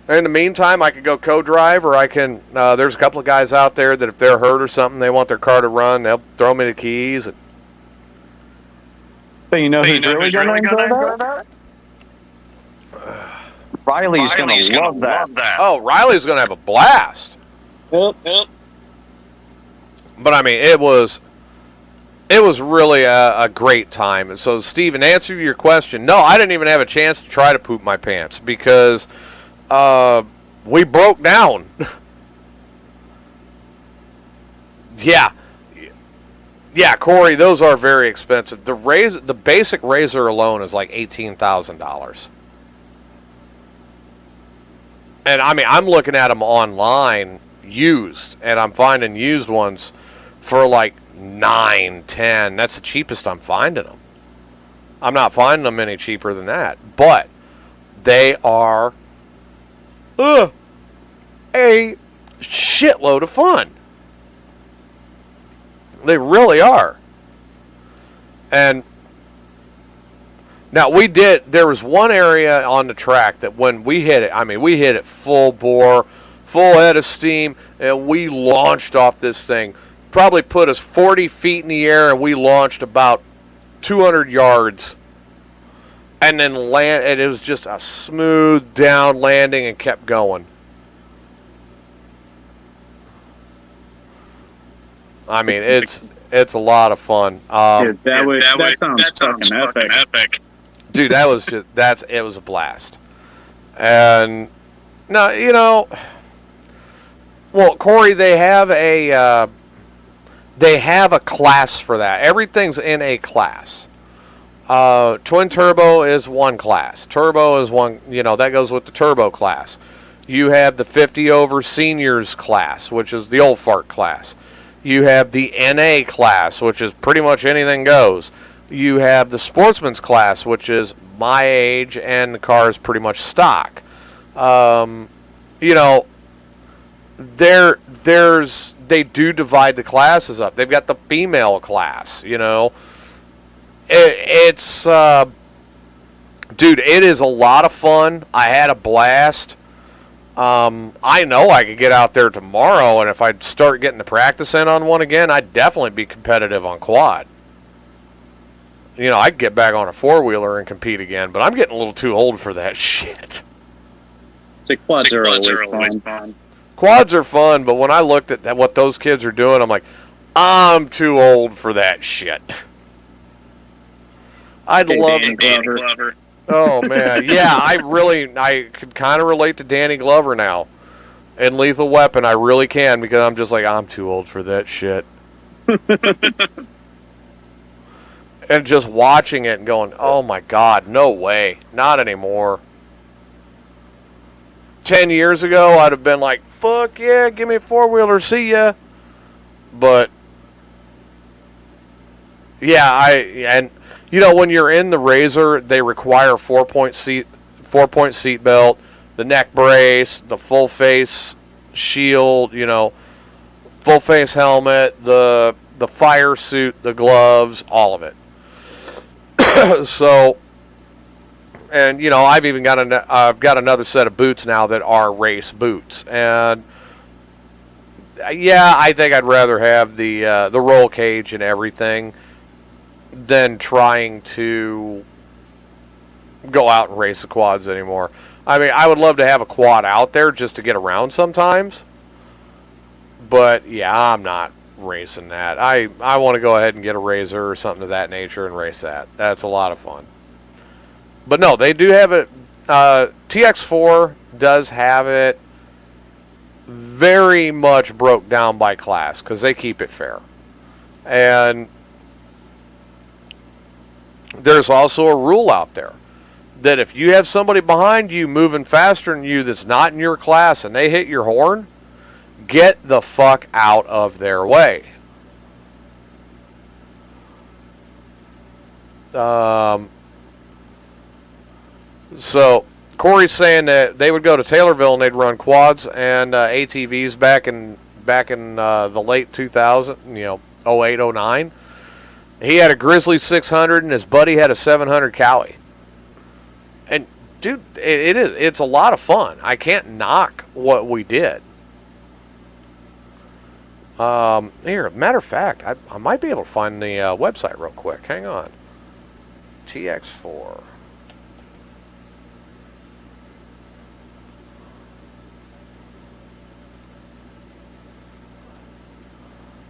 In the meantime, I could go co-drive, or I can. There's a couple of guys out there that if they're hurt or something, they want their car to run, they'll throw me the keys. And so you know who's really going to enjoy that? Riley's going to love that. Oh, Riley's going to have a blast. Yep. But I mean, it was really a great time. And so, Steve, in answer to your question, no, I didn't even have a chance to try to poop my pants because we broke down. Yeah, Corey, those are very expensive. The basic razor alone is like $18,000. And I mean, I'm looking at them online used, and I'm finding used ones for like $9, $10. That's the cheapest I'm finding them. I'm not finding them any cheaper than that. But they are a shitload of fun. They really are. And now there was one area on the track that when we hit it, I mean, we hit it full bore, full head of steam, and we launched off this thing. Probably put us 40 feet in the air, and we launched about 200 yards. And then and it was just a smooth down landing and kept going. I mean, it's a lot of fun. That sounds fucking epic. Dude, it was a blast. And no, well, Corey, they have a class for that. Everything's in a class. Twin turbo is one class. Turbo is one, that goes with the turbo class. You have the 50 over seniors class, which is the old fart class. You have the NA class, which is pretty much anything goes. You have the sportsman's class, which is my age, and the car is pretty much stock. They do divide the classes up. They've got the female class, It's dude, it is a lot of fun. I had a blast. I know I could get out there tomorrow, and if I start getting the practice in on one again, I'd definitely be competitive on quad. I'd get back on a four-wheeler and compete again, but I'm getting a little too old for that shit. Quads are always fun. Quads are fun, but when I looked at what those kids are doing, I'm like, I'm too old for that shit. I'd love Danny Glover. Oh, man. Yeah, I could kind of relate to Danny Glover now. And Lethal Weapon, I really can, because I'm just like, I'm too old for that shit. And just watching it and going, oh my God, no way. Not anymore. 10 years ago, I'd have been like, fuck yeah, give me a four-wheeler, see ya. But, yeah, when you're in the Razor, they require 4-point seat belt, the neck brace, the full face shield, full face helmet, the fire suit, the gloves, all of it. So, and I've even got another set of boots now that are race boots, and yeah, I think I'd rather have the roll cage and everything than trying to go out and race the quads anymore. I mean, I would love to have a quad out there just to get around sometimes, but yeah, I'm not racing that. I want to go ahead and get a Razor or something of that nature and race that. That's a lot of fun. But no, they do have it TX4 does have it very much broke down by class because they keep it fair. And there's also a rule out there that if you have somebody behind you moving faster than you that's not in your class and they hit your horn, get the fuck out of their way. So Corey's saying that they would go to Taylorville and they'd run quads and ATVs back in the late 2000, 08, 09. He had a Grizzly 600 and his buddy had a 700 Cowie. And dude, it's a lot of fun. I can't knock what we did. Here, matter of fact, I might be able to find the website real quick. Hang on. TX4.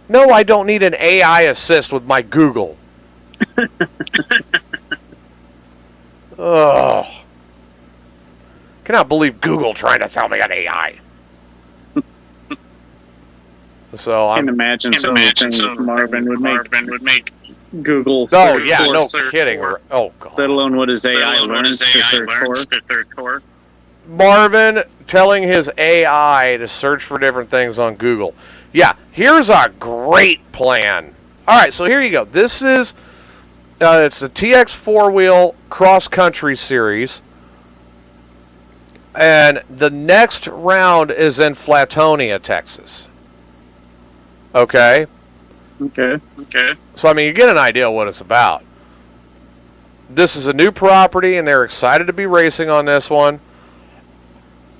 No, I don't need an AI assist with my Google. Ugh. Cannot believe Google trying to tell me an AI. So I can imagine some of the things Marvin would make Google. Oh yeah, no kidding. Oh god. Let alone what his AI learns to search for. Marvin telling his AI to search for different things on Google. Yeah, here's a great plan. All right, so here you go. This is it's the TX 4-wheel cross-country series. And the next round is in Flatonia, Texas. Okay? Okay. So, I mean, you get an idea what it's about. This is a new property, and they're excited to be racing on this one.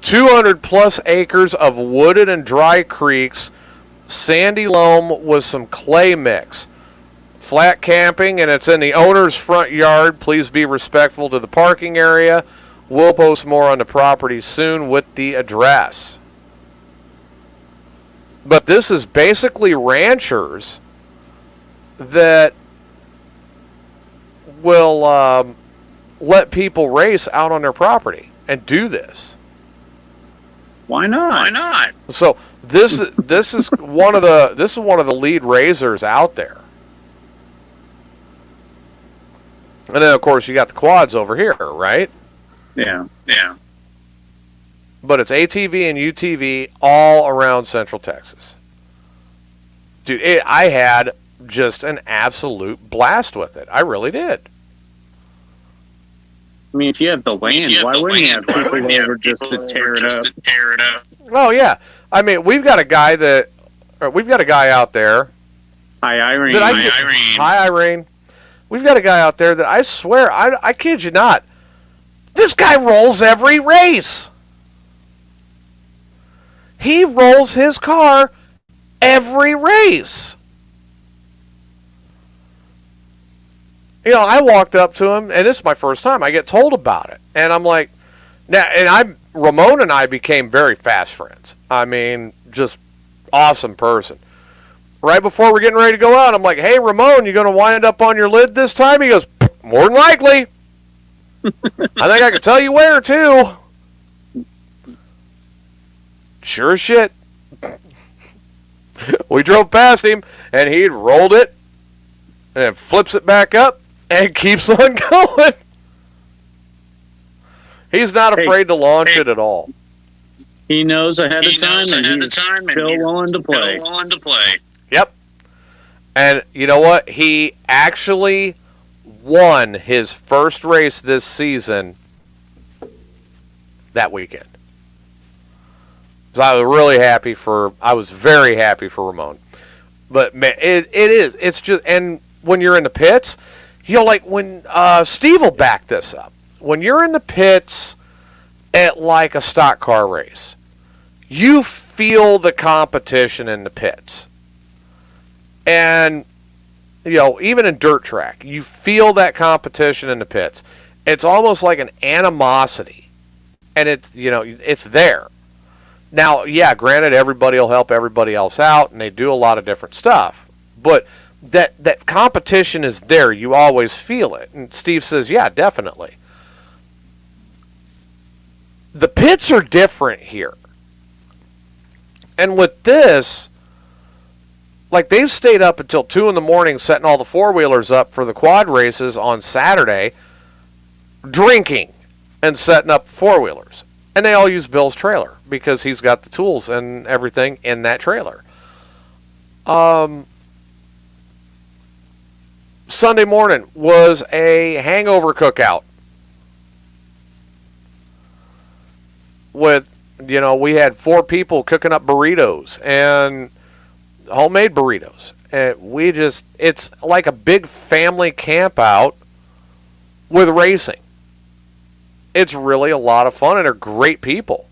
200 plus acres of wooded and dry creeks, sandy loam with some clay mix. Flat camping, and it's in the owner's front yard. Please be respectful to the parking area. We'll post more on the property soon with the address. But this is basically ranchers that will let people race out on their property and do this. Why not? So this is one of the lead racers out there. And then of course you got the quads over here, right? Yeah. But it's ATV and UTV all around Central Texas. Dude, I had just an absolute blast with it. I really did. I mean, if you have the land, why wouldn't you have people over just to tear it up? Oh, yeah. I mean, we've got a guy out there. Hi, Irene. Hi, Irene. We've got a guy out there that I swear, I kid you not, this guy rolls every race. He rolls his car every race. I walked up to him, and this is my first time. I get told about it, and I'm like, Ramon and I became very fast friends. I mean, just awesome person. Right before we're getting ready to go out, I'm like, hey, Ramon, you going to wind up on your lid this time? He goes, more than likely. I think I can tell you where, too. Sure as shit. We drove past him, and he'd rolled it, and then flips it back up, and keeps on going. He's not afraid to launch it at all. He knows ahead of time, and he's still willing to play. Yep. And you know what? He actually won his first race this season that weekend. So I was very happy for Ramon. But man, it's just, and when you're in the pits, like when Steve will back this up. When you're in the pits at like a stock car race, you feel the competition in the pits. And even in dirt track, you feel that competition in the pits. It's almost like an animosity, and it's there. Now, yeah, granted, everybody will help everybody else out, and they do a lot of different stuff. But that competition is there. You always feel it. And Steve says, yeah, definitely. The pits are different here. And with this, like they've stayed up until 2 in the morning setting all the four-wheelers up for the quad races on Saturday, drinking and setting up four-wheelers. And they all use Bill's trailer because he's got the tools and everything in that trailer. Sunday morning was a hangover cookout. With, we had 4 people cooking up burritos and homemade burritos. And it's like a big family camp out with racing. It's really a lot of fun, and they're great people.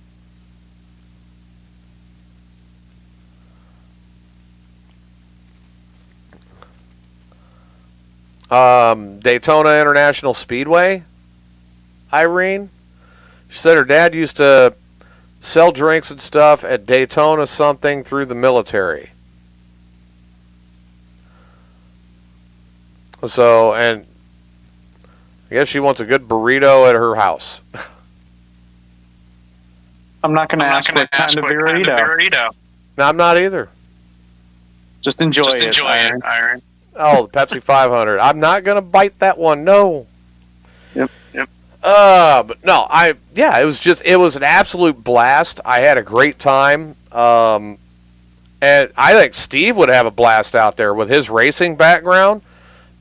Daytona International Speedway, Irene. She said her dad used to sell drinks and stuff at Daytona something through the military. So, and I guess she wants a good burrito at her house. I'm not going to ask what kind of burrito. No, I'm not either. Just enjoy it, Iron. Oh, the Pepsi 500. I'm not going to bite that one, no. Yep. But no, it was an absolute blast. I had a great time. And I think Steve would have a blast out there with his racing background.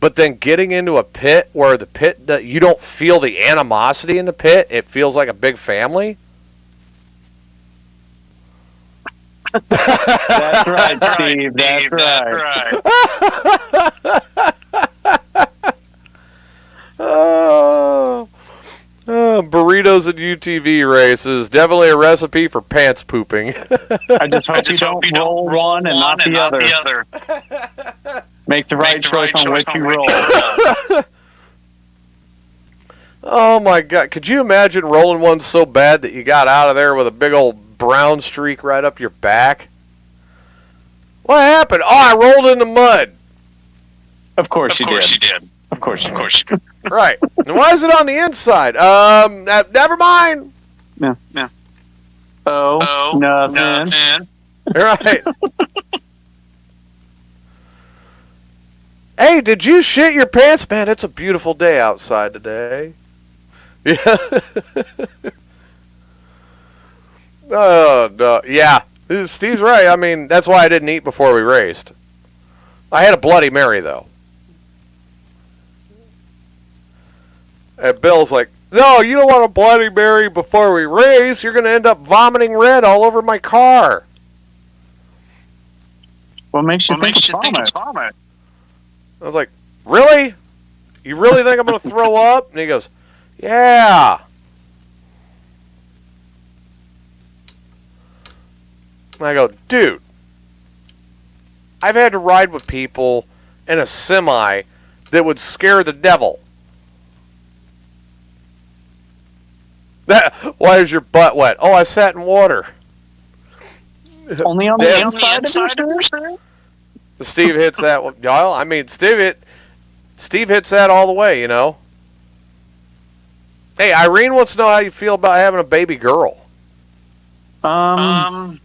But then getting into a pit where the pit, you don't feel the animosity in the pit. It feels like a big family. That's right, Steve. That's right. Burritos and UTV races. Definitely a recipe for pants pooping. I just hope you don't roll one and not the other. Make the right choice on which you roll. Oh my God. Could you imagine rolling one so bad that you got out of there with a big old brown streak right up your back? What happened? Oh, I rolled in the mud. Of course you did. Of course you did. Right. And why is it on the inside? Never mind. Yeah. Oh, nothing. Right. Hey, did you shit your pants? Man, it's a beautiful day outside today. Yeah. Oh, no. Yeah. Steve's right. I mean, that's why I didn't eat before we raced. I had a Bloody Mary, though. And Bill's like, no, you don't want a Bloody Mary before we race. You're going to end up vomiting red all over my car. What makes you think it's vomit? I was like, really? You really think I'm going to throw up? And he goes, yeah. And I go, dude, I've had to ride with people in a semi that would scare the devil. Why is your butt wet? Oh, I sat in water. Only on the inside of your shirt? Steve hits that. Well, I mean, Steve hits that all the way, Hey, Irene wants to know how you feel about having a baby girl. Honestly,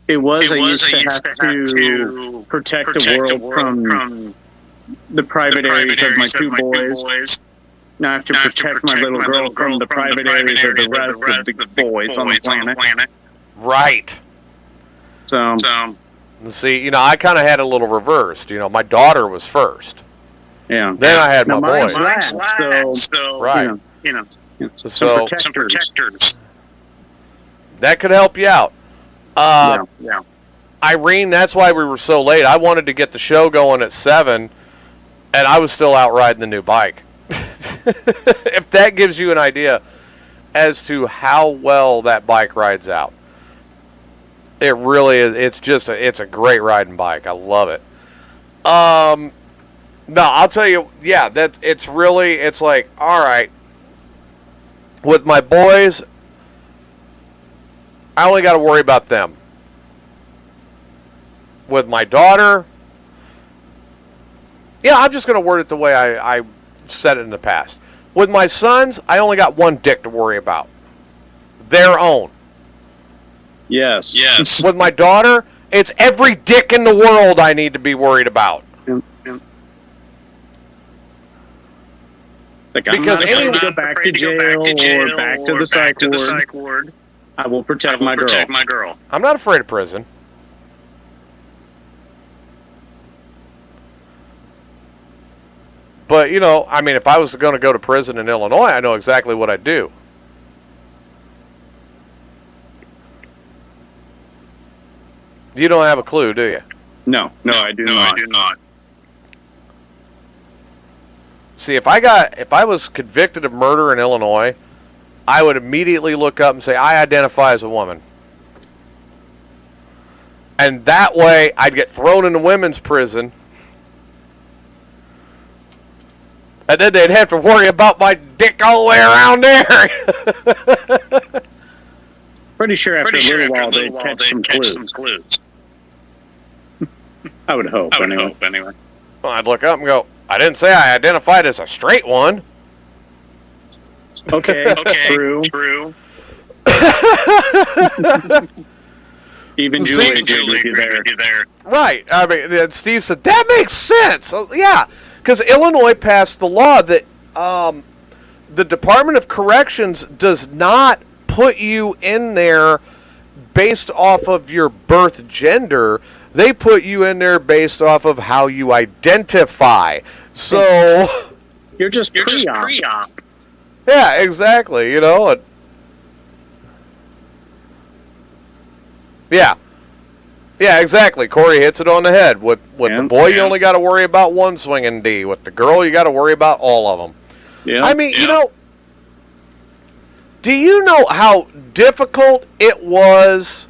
it was I used to have to protect the world from the private areas of my 2 boys. Now I have to protect my little girl from the private areas of the rest of the boys on the planet. Right. So, see, I kind of had a little reversed. My daughter was first. Yeah. Then I had my boys. Last, right. Some protectors. That could help you out. Yeah. Irene, that's why we were so late. I wanted to get the show going at 7, and I was still out riding the new bike. If that gives you an idea as to how well that bike rides out. It really is. It's a great riding bike. I love it. No, I'll tell you, yeah, it's like, all right. With my boys, I only got to worry about them. With my daughter, Yeah, I'm just going to word it the way I said it in the past. With my sons, I only got one dick to worry about. Their own. Yes. Yes. With my daughter, it's every dick in the world I need to be worried about. Like, Because I'm not go back to jail or back to the psych ward. I will protect my girl. I'm not afraid of prison. But, you know, I mean, if I was going to go to prison in Illinois, I know exactly what I'd do. You don't have a clue, do you? No, I do not. See, if I was convicted of murder in Illinois, I would immediately look up and say, I identify as a woman. And that way, I'd get thrown into women's prison. And then they'd have to worry about my dick all the way around there. Pretty sure after a little while they'd catch some clues. I would hope, anyway. Well, I'd look up and go, I didn't say I identified as a straight one. Okay, true. Even Julie agreed with you there. Right. I mean, Steve said, that makes sense. Yeah, because Illinois passed the law that the Department of Corrections does not put you in there based off of your birth gender. They put you in there based off of how you identify. So you're just pre-op. Yeah, exactly. You know. Yeah, exactly. Corey hits it on the head. With the boy, you only got to worry about one swinging D. With the girl, you got to worry about all of them. Yeah. I mean, you know, do you know how difficult it was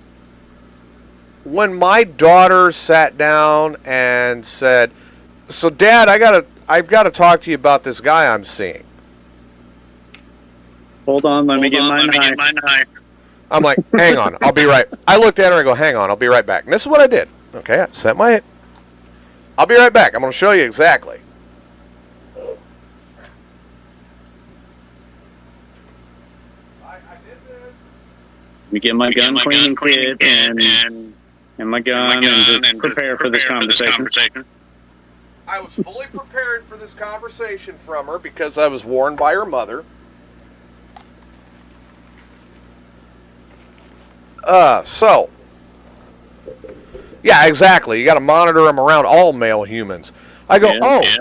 when my daughter sat down and said, "So, Dad, I've got to talk to you about this guy I'm seeing." Hold on, let me get my knife. I'm like, hang on, I'll be right. I looked at her and I go, hang on, I'll be right back. And this is what I did. Okay, I set my. I'll be right back. I'm going to show you exactly. Let me get my gun cleaning kit and my gun and just prepare for this conversation. I was fully prepared for this conversation from her because I was warned by her mother. So, yeah, exactly. You got to monitor them around all male humans. I go,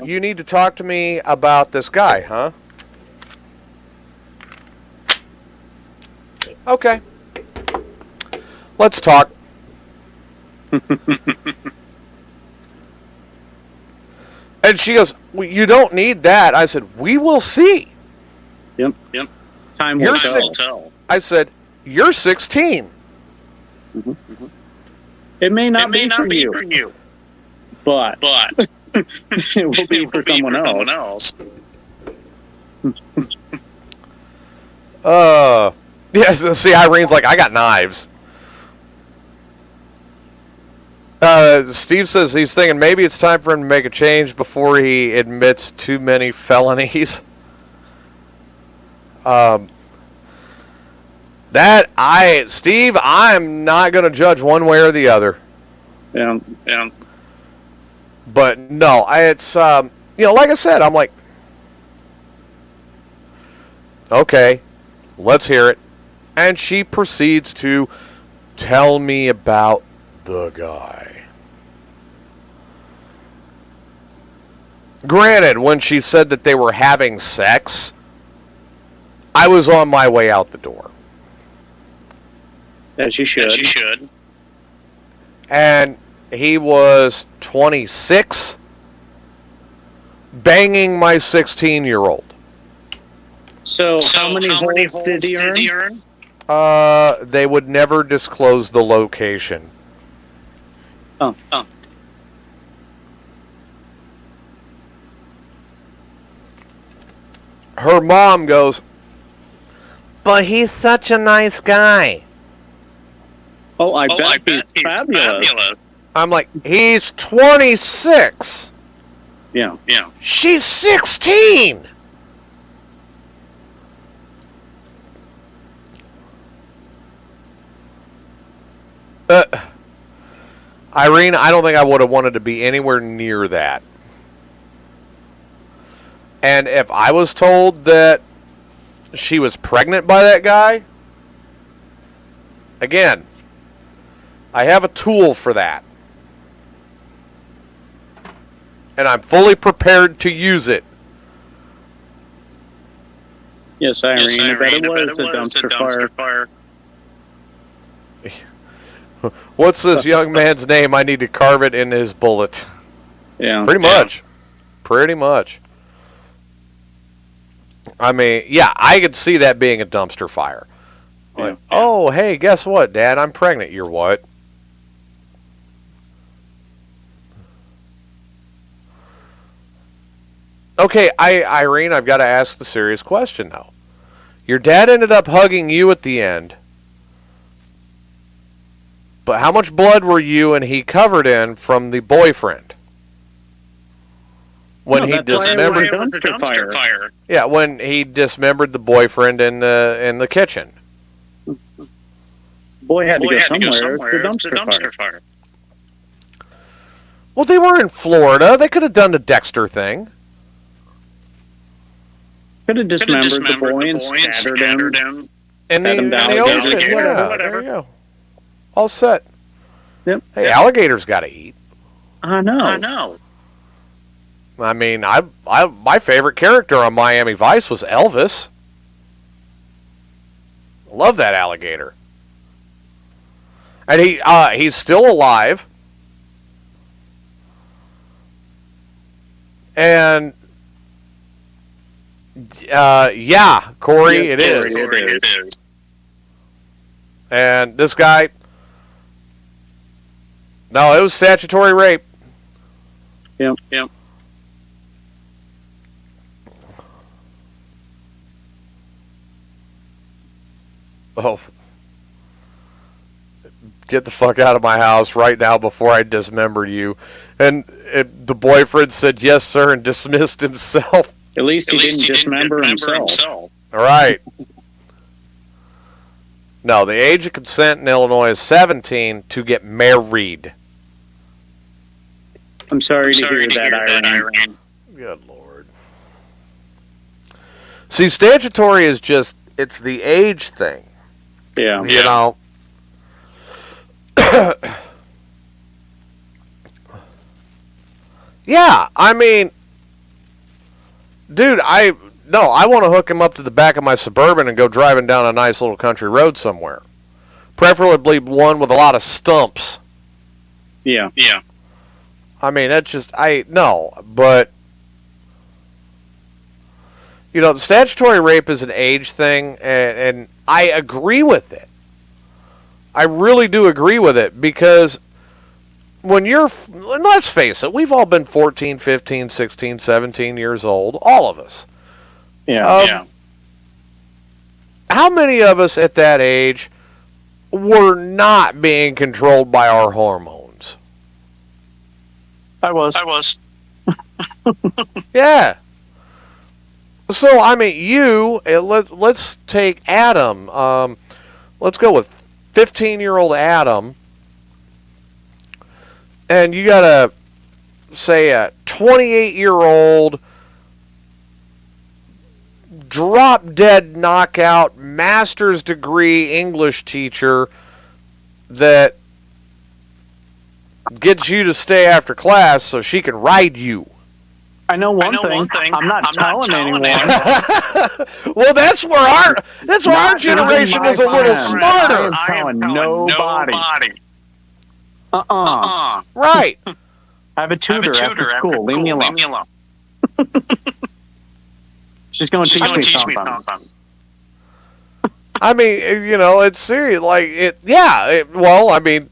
you need to talk to me about this guy, huh? Okay. Let's talk. And she goes, well, you don't need that. I said, we will see. Yep. Time will tell. I said, you're 16. Mm-hmm. It may not be for you, but it will be for someone else. Yes. See, Irene's like, I got knives. Steve says he's thinking maybe it's time for him to make a change before he admits too many felonies. Steve, I'm not going to judge one way or the other. Yeah. But no, it's like I said, I'm like, okay, let's hear it. And she proceeds to tell me about the guy. Granted, when she said that they were having sex, I was on my way out the door. As you should. And he was 26, banging my 16-year-old. So how many holes did he earn? They would never disclose the location. Oh. Her mom goes, but he's such a nice guy. Oh, I bet he's fabulous. I'm like, he's 26. Yeah. She's 16! Irene, I don't think I would have wanted to be anywhere near that. And if I was told that she was pregnant by that guy, again, I have a tool for that. And I'm fully prepared to use it. Yes, Irene, I bet it was a dumpster fire. What's this young man's name? I need to carve it in his bullet. Yeah. Pretty much. Pretty much. I mean, yeah, I could see that being a dumpster fire. Like, oh, hey, guess what, Dad? I'm pregnant. You're what? Okay, Irene, I've got to ask the serious question, though. Your dad ended up hugging you at the end. But how much blood were you and he covered in from the boyfriend? When he dismembered the dumpster fire. Yeah, when he dismembered the boyfriend in the kitchen. Boy had to go somewhere. It's the dumpster fire. Well, they were in Florida. They could have done the Dexter thing. Could have dismembered the boy and scattered him. In the ocean. Yeah, there you go. All set. Yep. Hey, alligators got to eat. I know. I mean, my favorite character on Miami Vice was Elvis. Love that alligator. And he's still alive. And yeah, Corey, yes, it is. And this guy, no, it was statutory rape. Yep. Oh, get the fuck out of my house right now before I dismember you. And the boyfriend said yes, sir, and dismissed himself. At least he didn't dismember himself. All right. No, the age of consent in Illinois is 17 to get married. I'm sorry to hear that, Irene. Good Lord. See, statutory is just, it's the age thing. Yeah. You know? Yeah, I mean, dude, I want to hook him up to the back of my Suburban and go driving down a nice little country road somewhere. Preferably one with a lot of stumps. Yeah. I mean, that's just, but, you know, the statutory rape is an age thing, and I agree with it. I really do agree with it, because when let's face it, we've all been 14, 15, 16, 17 years old, all of us. Yeah. How many of us at that age were not being controlled by our hormones? I was. Yeah. So, I mean, let's take Adam. Let's go with 15-year-old Adam. And you got to say a 28-year-old drop-dead knockout master's degree English teacher that gets you to stay after class so she can ride you. I know one thing. I'm not telling anyone. Well, that's where our generation was a little smarter. I'm telling nobody. Right. I have a tutor after school. Leave me alone. She's going to teach me something. I mean, you know, it's serious. Like, well, I mean,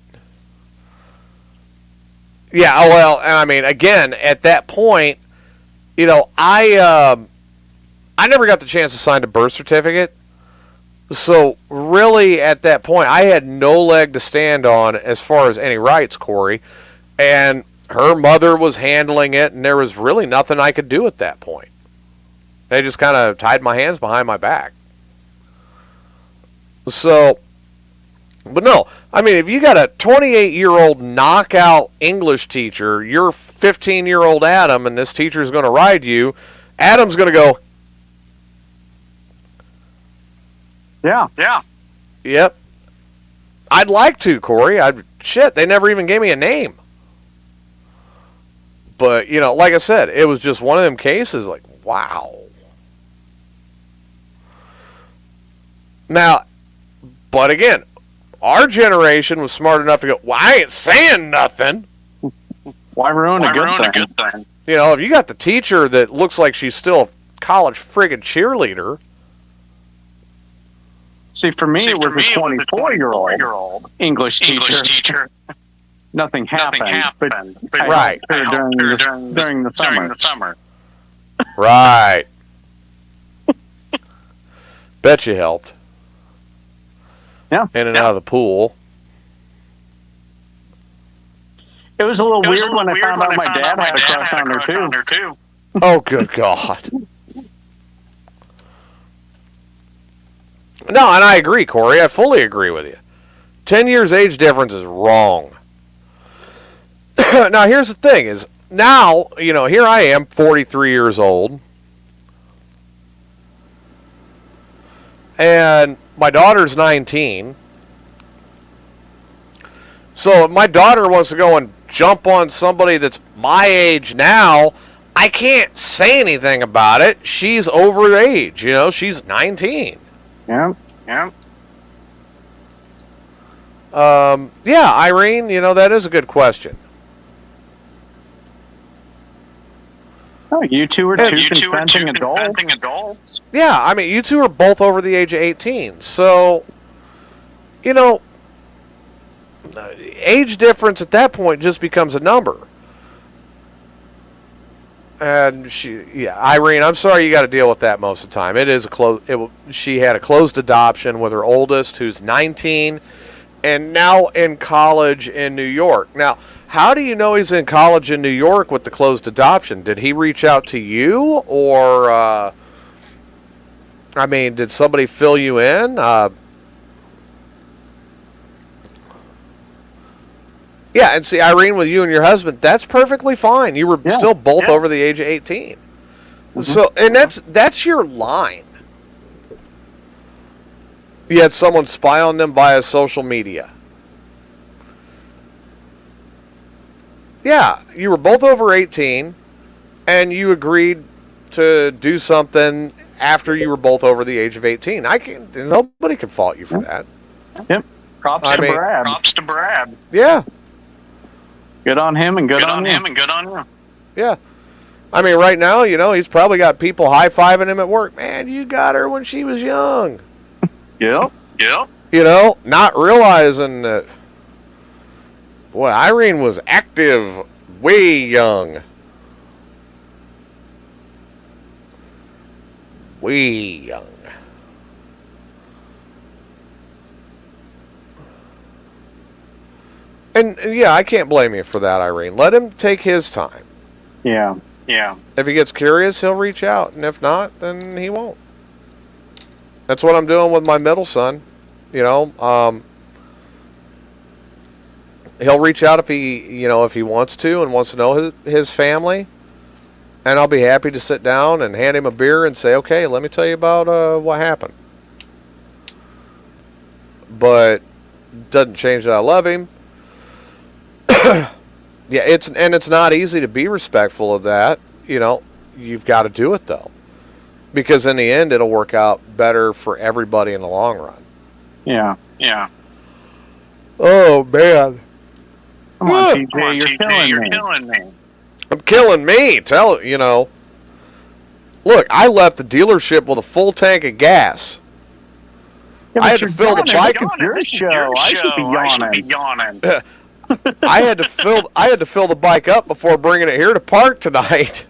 yeah, well, and I mean, again, at that point, you know, I never got the chance to sign a birth certificate. So, really, at that point, I had no leg to stand on as far as any rights, Corey. And Her mother was handling it, and there was really nothing I could do at that point. They just kind of tied my hands behind my back. So, but no, I mean, if you got a 28-year-old knockout English teacher, you're 15-year-old Adam, and this teacher's going to ride you, Adam's going to go, yeah. yep. I'd like to, Corey. Shit, they never even gave me a name. But, you know, like I said, it was just one of them cases like, wow. Now, but again, our generation was smart enough to go, well, I ain't saying nothing. Why ruin a good thing? You know, if you got the teacher that looks like she's still a college friggin' cheerleader. See, for me, it was a 24-year-old English teacher. Nothing happened. But right. During the summer. Right. Bet you helped. Yeah. In and out of the pool. It was a little weird when I found out my dad had a crush on her too. Oh, good God. No, and I agree, Corey. I fully agree with you. 10 years age difference is wrong. Now, here's the thing is, now, you know, here I am, 43 years old. And my daughter's 19. So if my daughter wants to go and jump on somebody that's my age now, I can't say anything about it. She's over age, you know, she's 19. Yeah. Yeah, Irene, you know, that is a good question. Oh, you two are two consenting adults. Yeah, I mean, you two are both over the age of 18. So, you know, age difference at that point just becomes a number. And Irene, I'm sorry you got to deal with that most of the time. It is she had a closed adoption with her oldest, who's 19, and now in college in New York. Now, how do you know he's in college in New York with the closed adoption? Did he reach out to you, or I mean, did somebody fill you in? Yeah, and see, Irene, with you and your husband, that's perfectly fine. You were still both over the age of 18. Mm-hmm. So, and that's your line. You had someone spy on them via social media. Yeah, you were both over 18, and you agreed to do something after you were both over the age of 18. Nobody can fault you for that. Yep. Props to Brad. Yeah. Good on him and good on you. Yeah. I mean, right now, you know, he's probably got people high-fiving him at work. Man, you got her when she was young. Yep. You know, not realizing that, boy, Irene was active way young. Way young. And yeah, I can't blame you for that, Irene. Let him take his time. Yeah. If he gets curious, he'll reach out. And if not, then he won't. That's what I'm doing with my middle son. You know, he'll reach out if he wants to and wants to know his family. And I'll be happy to sit down and hand him a beer and say, okay, let me tell you about what happened. But doesn't change that I love him. Yeah, it's not easy to be respectful of that. You know, you've got to do it though, because in the end, it'll work out better for everybody in the long run. Yeah. Oh man! Come on, TJ, you're killing me. I'm killing me. You know. Look, I left the dealership with a full tank of gas. Yeah, I had to fill the bike. Your show. I should be yawning. I had to fill the bike up before bringing it here to park tonight.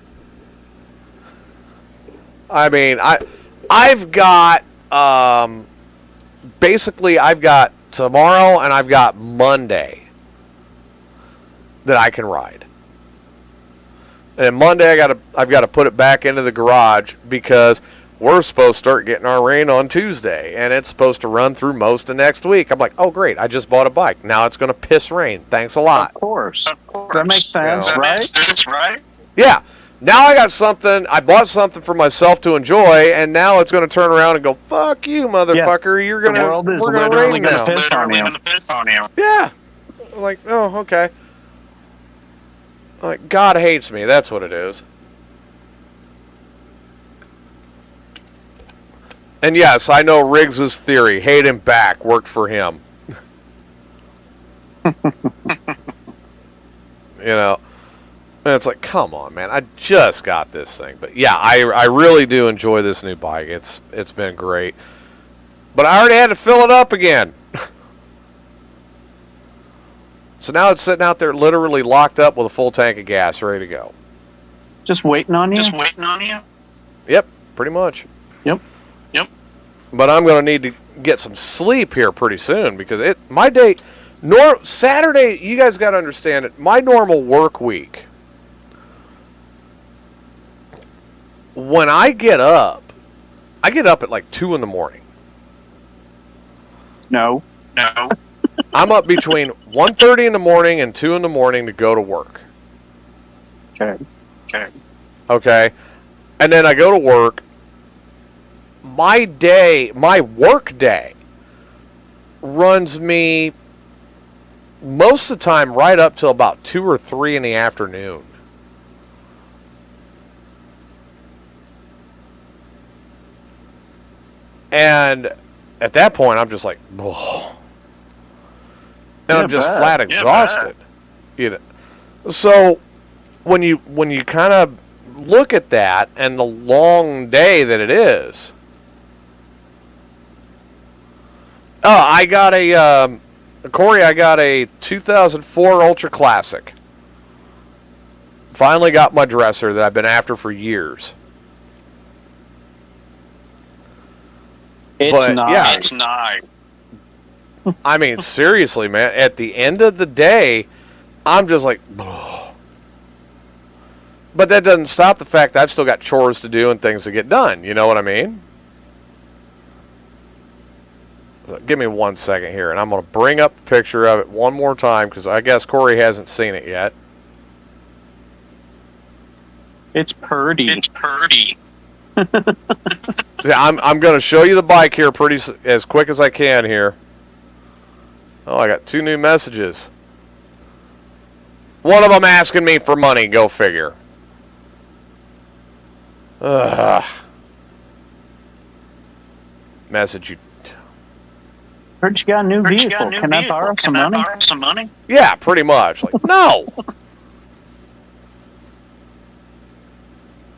I mean, I've got basically I've got tomorrow and I've got Monday that I can ride. And then Monday I've got to put it back into the garage because we're supposed to start getting our rain on Tuesday, and it's supposed to run through most of next week. I'm like, oh great, I just bought a bike. Now it's going to piss rain. Thanks a lot. Of course. That makes sense, right? That's right. Yeah. Now I got something. I bought something for myself to enjoy, and now it's going to turn around and go, "Fuck you, motherfucker! You're gonna. The world is we're gonna literally rain going now." to piss on you. Piss on you. Yeah. Like, oh, okay. Like, God hates me. That's what it is. And yes, I know Riggs's theory. Hate him back. Worked for him. You know. And it's like, come on, man. I just got this thing. But yeah, I really do enjoy this new bike. It's been great. But I already had to fill it up again. So now it's sitting out there literally locked up with a full tank of gas ready to go. Just waiting on you? Just waiting on you? Yep, pretty much. Yep. But I'm going to need to get some sleep here pretty soon because Saturday, you guys got to understand it, my normal work week, when I get up at like 2 in the morning. No. I'm up between 1:30 in the morning and 2 in the morning to go to work. Okay. And then I go to work. My work day runs me most of the time right up till about 2 or 3 in the afternoon. And at that point, I'm just like, oh. And I'm just flat exhausted. You know. So when you kind of look at that and the long day that it is, I got Corey, I got a 2004 Ultra Classic. Finally got my dresser that I've been after for years. It's not. It's not. I mean, seriously, man. At the end of the day, I'm just like, oh. But that doesn't stop the fact that I've still got chores to do and things to get done. You know what I mean? So give me 1 second here, and I'm going to bring up the picture of it one more time because I guess Corey hasn't seen it yet. It's purdy. Yeah, I'm going to show you the bike here as quick as I can here. Oh, I got 2 new messages. One of them asking me for money. Go figure. Ugh. Message you. Heard you got a new vehicle. Can I borrow some money? Yeah, pretty much. Like, no.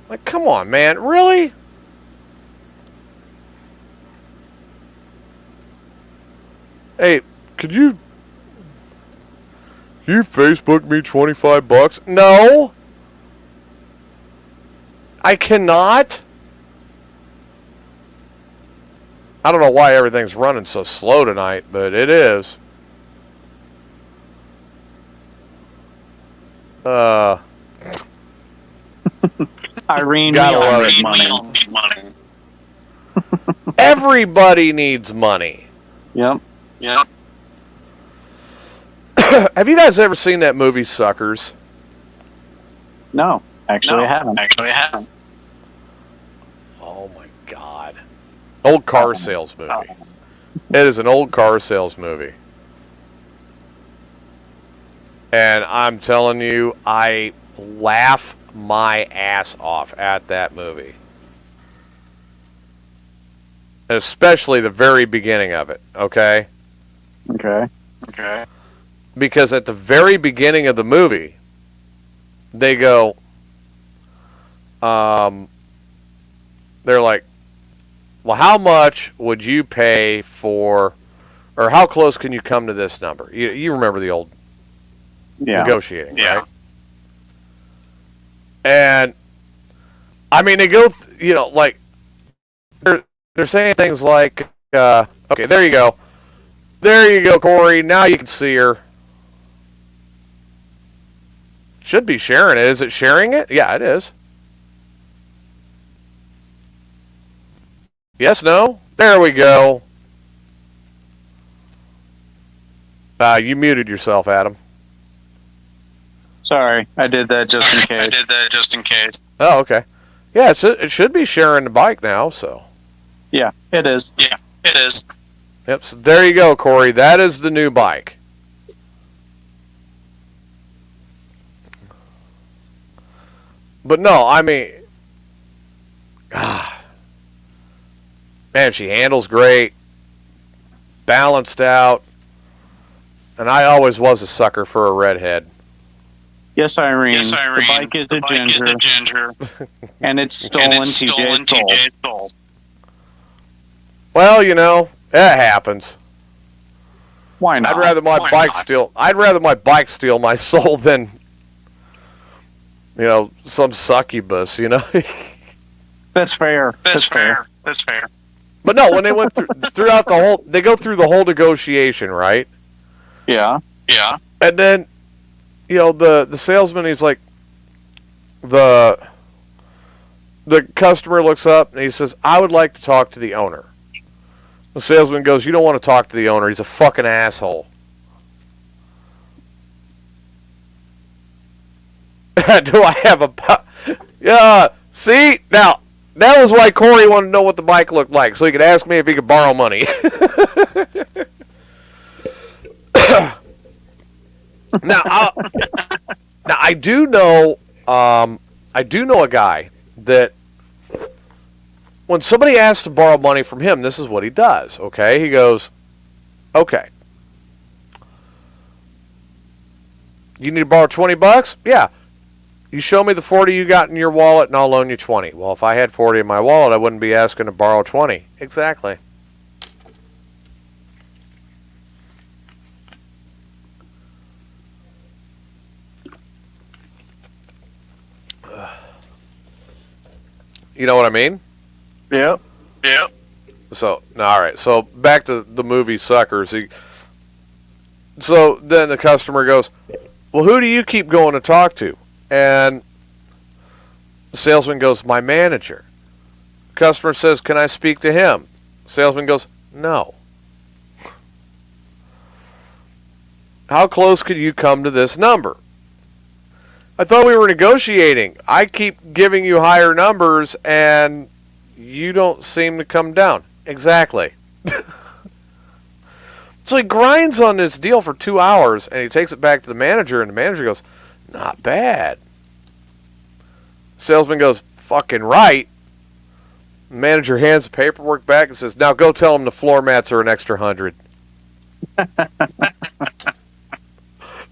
Like, come on, man. Really? Hey, could you Facebook me $25? No. I cannot. I don't know why everything's running so slow tonight, but it is. Irene, gotta love it. Money. Everybody needs money. Yep. Have you guys ever seen that movie Suckers? No, actually, I haven't. Oh my God. Old car sales movie. It is an old car sales movie. And I'm telling you, I laugh my ass off at that movie. And especially the very beginning of it, okay? Okay. Because at the very beginning of the movie, they go, they're like, well, how much would you pay for, or how close can you come to this number? You remember the old negotiating, right? And, I mean, they go, like, they're saying things like, okay, there you go. There you go, Corey. Now you can see her. Should be sharing it. Is it sharing it? Yeah, it is. Yes, no? There we go. You muted yourself, Adam. Sorry, I did that just in case. Oh, okay. Yeah, it should be sharing the bike now, so. Yeah, it is. Yep, so there you go, Corey. That is the new bike. But no, I mean, man, she handles great, balanced out, and I always was a sucker for a redhead. Yes, Irene. The bike is a ginger. And it's stolen TJ's soul. Well, you know, it happens. Why not? I'd rather my bike steal my soul than, you know, some succubus, you know. That's fair. That's fair. But no, when they went throughout the whole, they go through the whole negotiation, right? Yeah. And then, you know, the salesman, he's like, the customer looks up and he says, "I would like to talk to the owner." The salesman goes, "You don't want to talk to the owner. He's a fucking asshole." Do I have a... Yeah, see? Now, that was why Corey wanted to know what the bike looked like, so he could ask me if he could borrow money. Now, I do know a guy that when somebody asks to borrow money from him, this is what he does, okay? He goes, "Okay. You need to borrow $20? Yeah. You show me the 40 you got in your wallet and I'll loan you 20. Well, if I had 40 in my wallet, I wouldn't be asking to borrow 20. Exactly. You know what I mean? Yep. So, all right. So, back to the movie Suckers. So, then the customer goes, "Well, who do you keep going to talk to?" And the salesman goes, "My manager." Customer says, "Can I speak to him?" Salesman goes, "No." "How close could you come to this number?" "I thought we were negotiating. I keep giving you higher numbers and you don't seem to come down." Exactly. So he grinds on this deal for 2 hours and he takes it back to the manager and the manager goes, "Not bad." Salesman goes, "Fucking right." The manager hands the paperwork back and says, "Now go tell him the floor mats are an extra 100.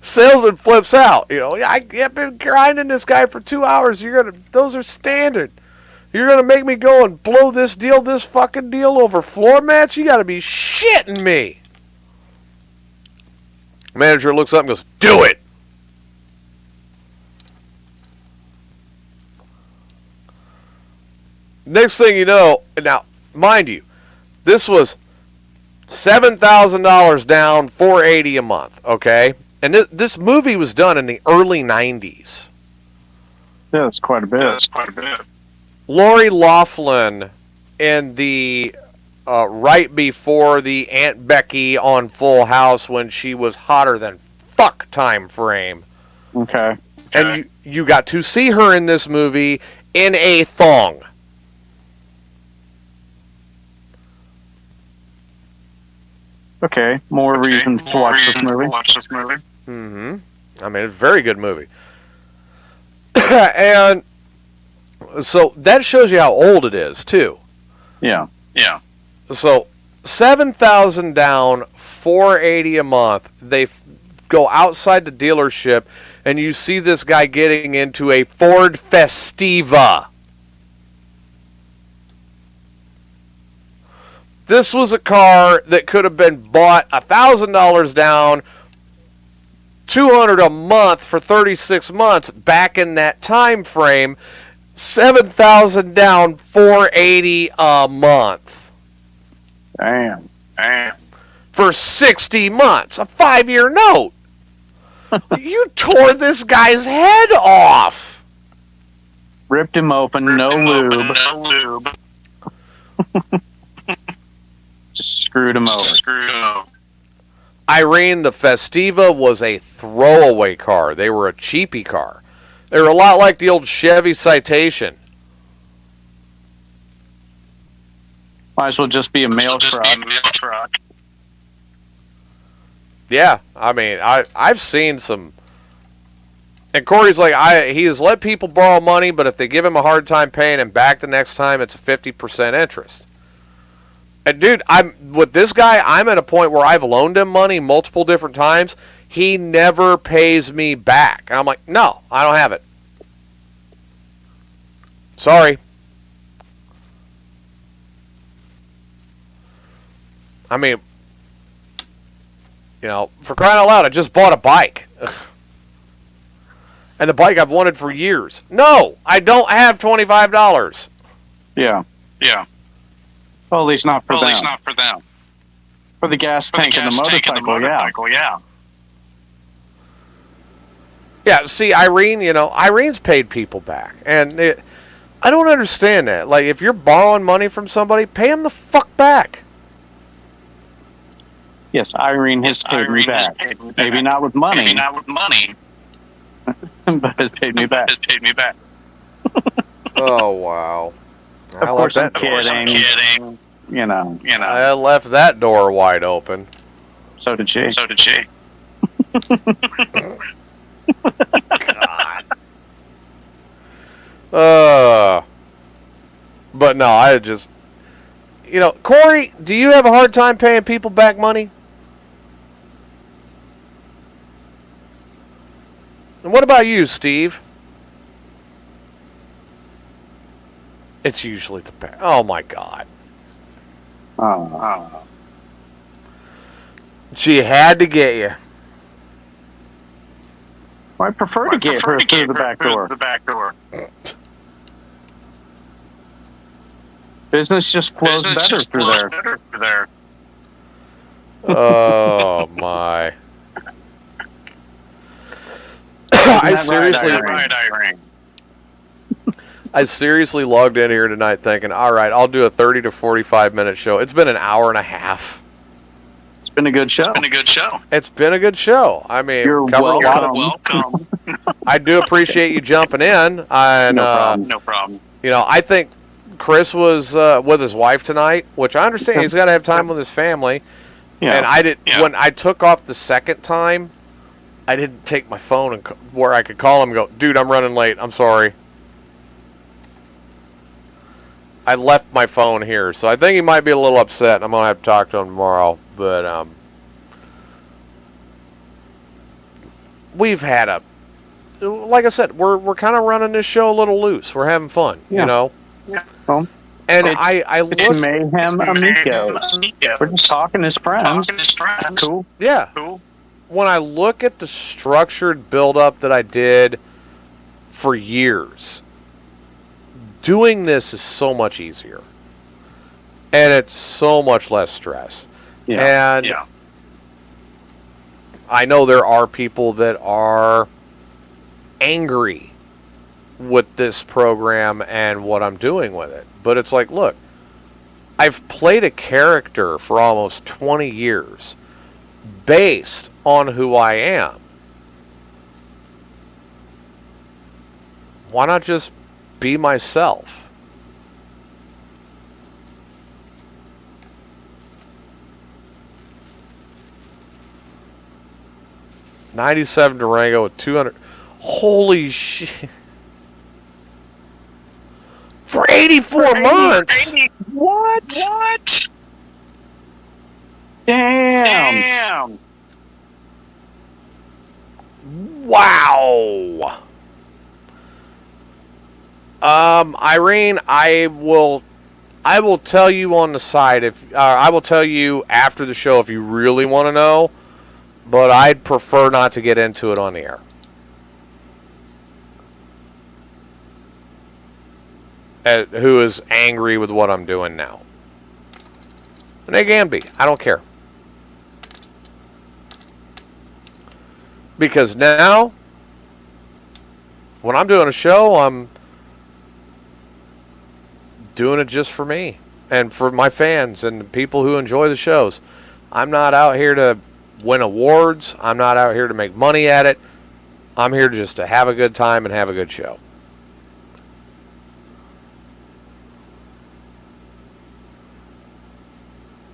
Salesman flips out. You know, I've been grinding this guy for 2 hours. Those are standard. You're gonna make me go and blow this fucking deal over floor mats? You gotta be shitting me. Manager looks up and goes, "Do it." Next thing you know, now, mind you, this was $7,000 down, $480 a month, okay? And this movie was done in the early 90s. Yeah, that's quite a bit. Lori Loughlin in the right before the Aunt Becky on Full House when she was hotter than fuck time frame. Okay. And you got to see her in this movie in a thong. Okay, more reasons to watch this movie. Mm-hmm. I mean, it's a very good movie. And so that shows you how old it is, too. Yeah. So 7,000 down, $480 a month. They go outside the dealership, and you see this guy getting into a Ford Festiva. This was a car that could have been bought $1,000 down, $200 a month for 36 months back in that time frame. 7,000 down, $480 a month. Damn. For 60 months, a 5-year note. You tore this guy's head off. Ripped him open, no lube. Just screwed him over. Irene, the Festiva was a throwaway car. They were a cheapy car. They were a lot like the old Chevy Citation. Might as well just be a mail truck. Yeah, I mean, I've seen some. And Corey's like, he has let people borrow money, but if they give him a hard time paying him back the next time, it's a 50% interest. And dude, with this guy, I'm at a point where I've loaned him money multiple different times. He never pays me back. And I'm like, no, I don't have it. Sorry. I mean, you know, for crying out loud, I just bought a bike. And the bike I've wanted for years. No, I don't have $25. Yeah. Well, at least not for them. For the gas tank and the motorcycle, yeah. Yeah, see, Irene, you know, Irene's paid people back. And I don't understand that. Like, if you're borrowing money from somebody, pay them the fuck back. Yes, Irene has paid me back. Maybe not with money. But has paid me back. Oh, wow. Of course I'm kidding. You know. I left that door wide open. So did she. God. But no, I just... You know, Corey, do you have a hard time paying people back money? And what about you, Steve? It's usually the best. Oh, my God. Oh. She had to get you. Well, I prefer to get her through the back door. Business just flows better through there. Oh, my. I seriously logged in here tonight thinking, all right, I'll do a 30 to 45 minute show. It's been an hour and a half. It's been a good show. It's been a good show. I mean, you're welcome. I do appreciate you jumping in. And, no problem. You know, I think Chris was with his wife tonight, which I understand he's got to have time with his family. Yeah. And when I took off the second time, I didn't take my phone and where I could call him and go, dude, I'm running late. I'm sorry. I left my phone here, so I think he might be a little upset. I'm going to have to talk to him tomorrow. But we've had like I said, we're kind of running this show a little loose. We're having fun, you know. Yeah. Well, and I look. It's Mayhem Amigos. We're just talking as friends. Cool. Yeah. Cool. When I look at the structured build-up that I did for years, doing this is so much easier. And it's so much less stress. Yeah. And I know there are people that are angry with this program and what I'm doing with it. But it's like, look, I've played a character for almost 20 years based on who I am. Why not just be myself? '97 Durango with 200. Holy shit! For 84 months. What? Damn. Wow. Irene, I will tell you on the side if I will tell you after the show if you really want to know, but I'd prefer not to get into it on the air. Who is angry with what I'm doing now? And they can be. I don't care. Because now, when I'm doing a show, I'm doing it just for me and for my fans and the people who enjoy the shows. I'm not out here to win awards. I'm not out here to make money at it. I'm here just to have a good time and have a good show.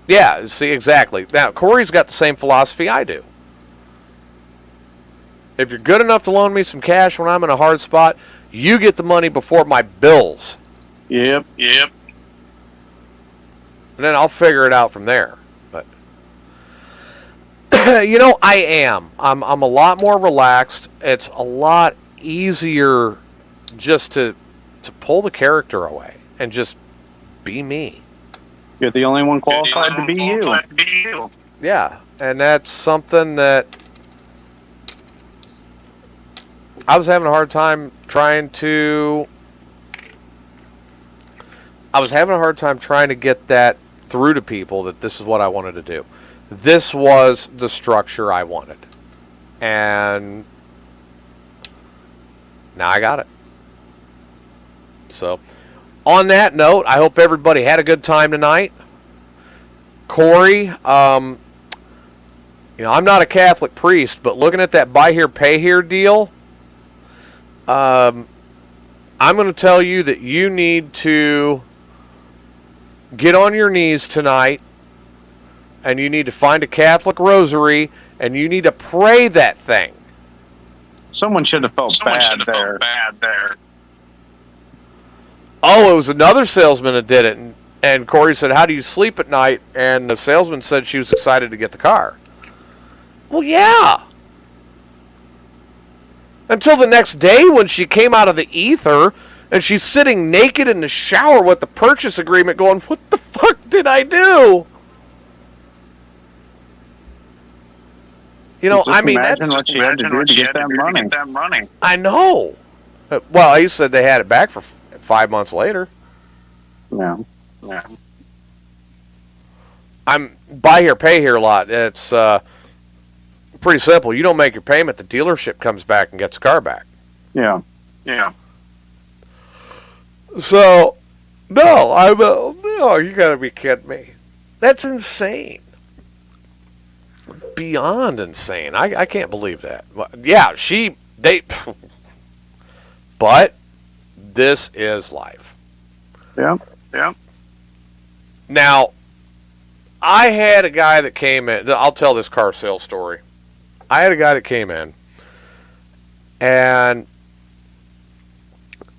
Yeah, see, exactly. Now, Corey's got the same philosophy I do. If you're good enough to loan me some cash when I'm in a hard spot, you get the money before my bills. Yep. Yep. And then I'll figure it out from there. But I am. I'm a lot more relaxed. It's a lot easier just to pull the character away and just be me. You're the only one qualified to be you. Yeah, and that's something that I was having a hard time trying to get that through to people, that this is what I wanted to do. This was the structure I wanted. And now I got it. So, on that note, I hope everybody had a good time tonight. Corey, I'm not a Catholic priest, but looking at that buy here, pay here deal, I'm going to tell you that you need to get on your knees tonight, and you need to find a Catholic rosary, and you need to pray that thing. Someone should have felt bad there. Oh, it was another salesman that did it. And Corey said, how do you sleep at night? And the salesman said she was excited to get the car. Well, yeah. Until the next day when she came out of the ether and she's sitting naked in the shower with the purchase agreement going, what the fuck did I do? Imagine what she had to do to get that money. I know. Well, he said they had it back for 5 months later. Yeah. I'm buy here, pay here a lot. It's pretty simple. You don't make your payment, the dealership comes back and gets the car back. Yeah. So, no, you gotta be kidding me. That's insane. Beyond insane. I can't believe that. Yeah, but this is life. Yeah. Now, I had a guy that came in. I'll tell this car sales story. I had a guy that came in and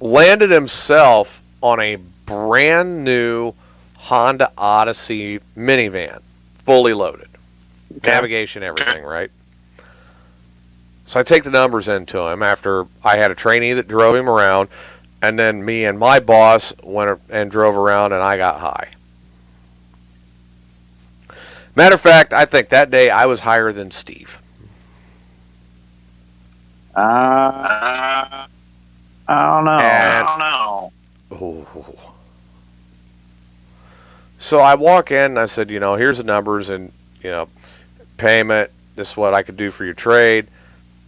landed himself on a brand new Honda Odyssey minivan, fully loaded. Okay. Navigation, everything, right? So I take the numbers into him after I had a trainee that drove him around, and then me and my boss went and drove around, and I got high. Matter of fact, I think that day I was higher than Steve. I don't know. Oh. So I walk in and I said, here's the numbers and, payment. This is what I could do for your trade.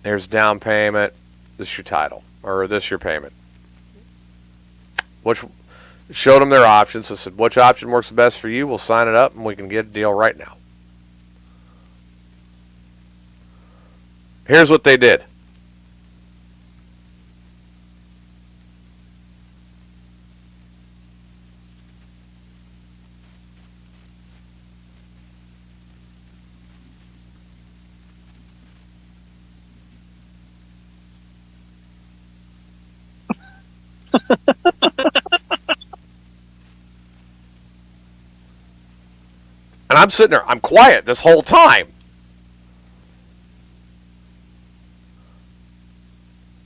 There's down payment. This is your title, or this is your payment. Which showed them their options. I said, which option works the best for you? We'll sign it up and we can get a deal right now. Here's what they did. And I'm sitting there, I'm quiet this whole time.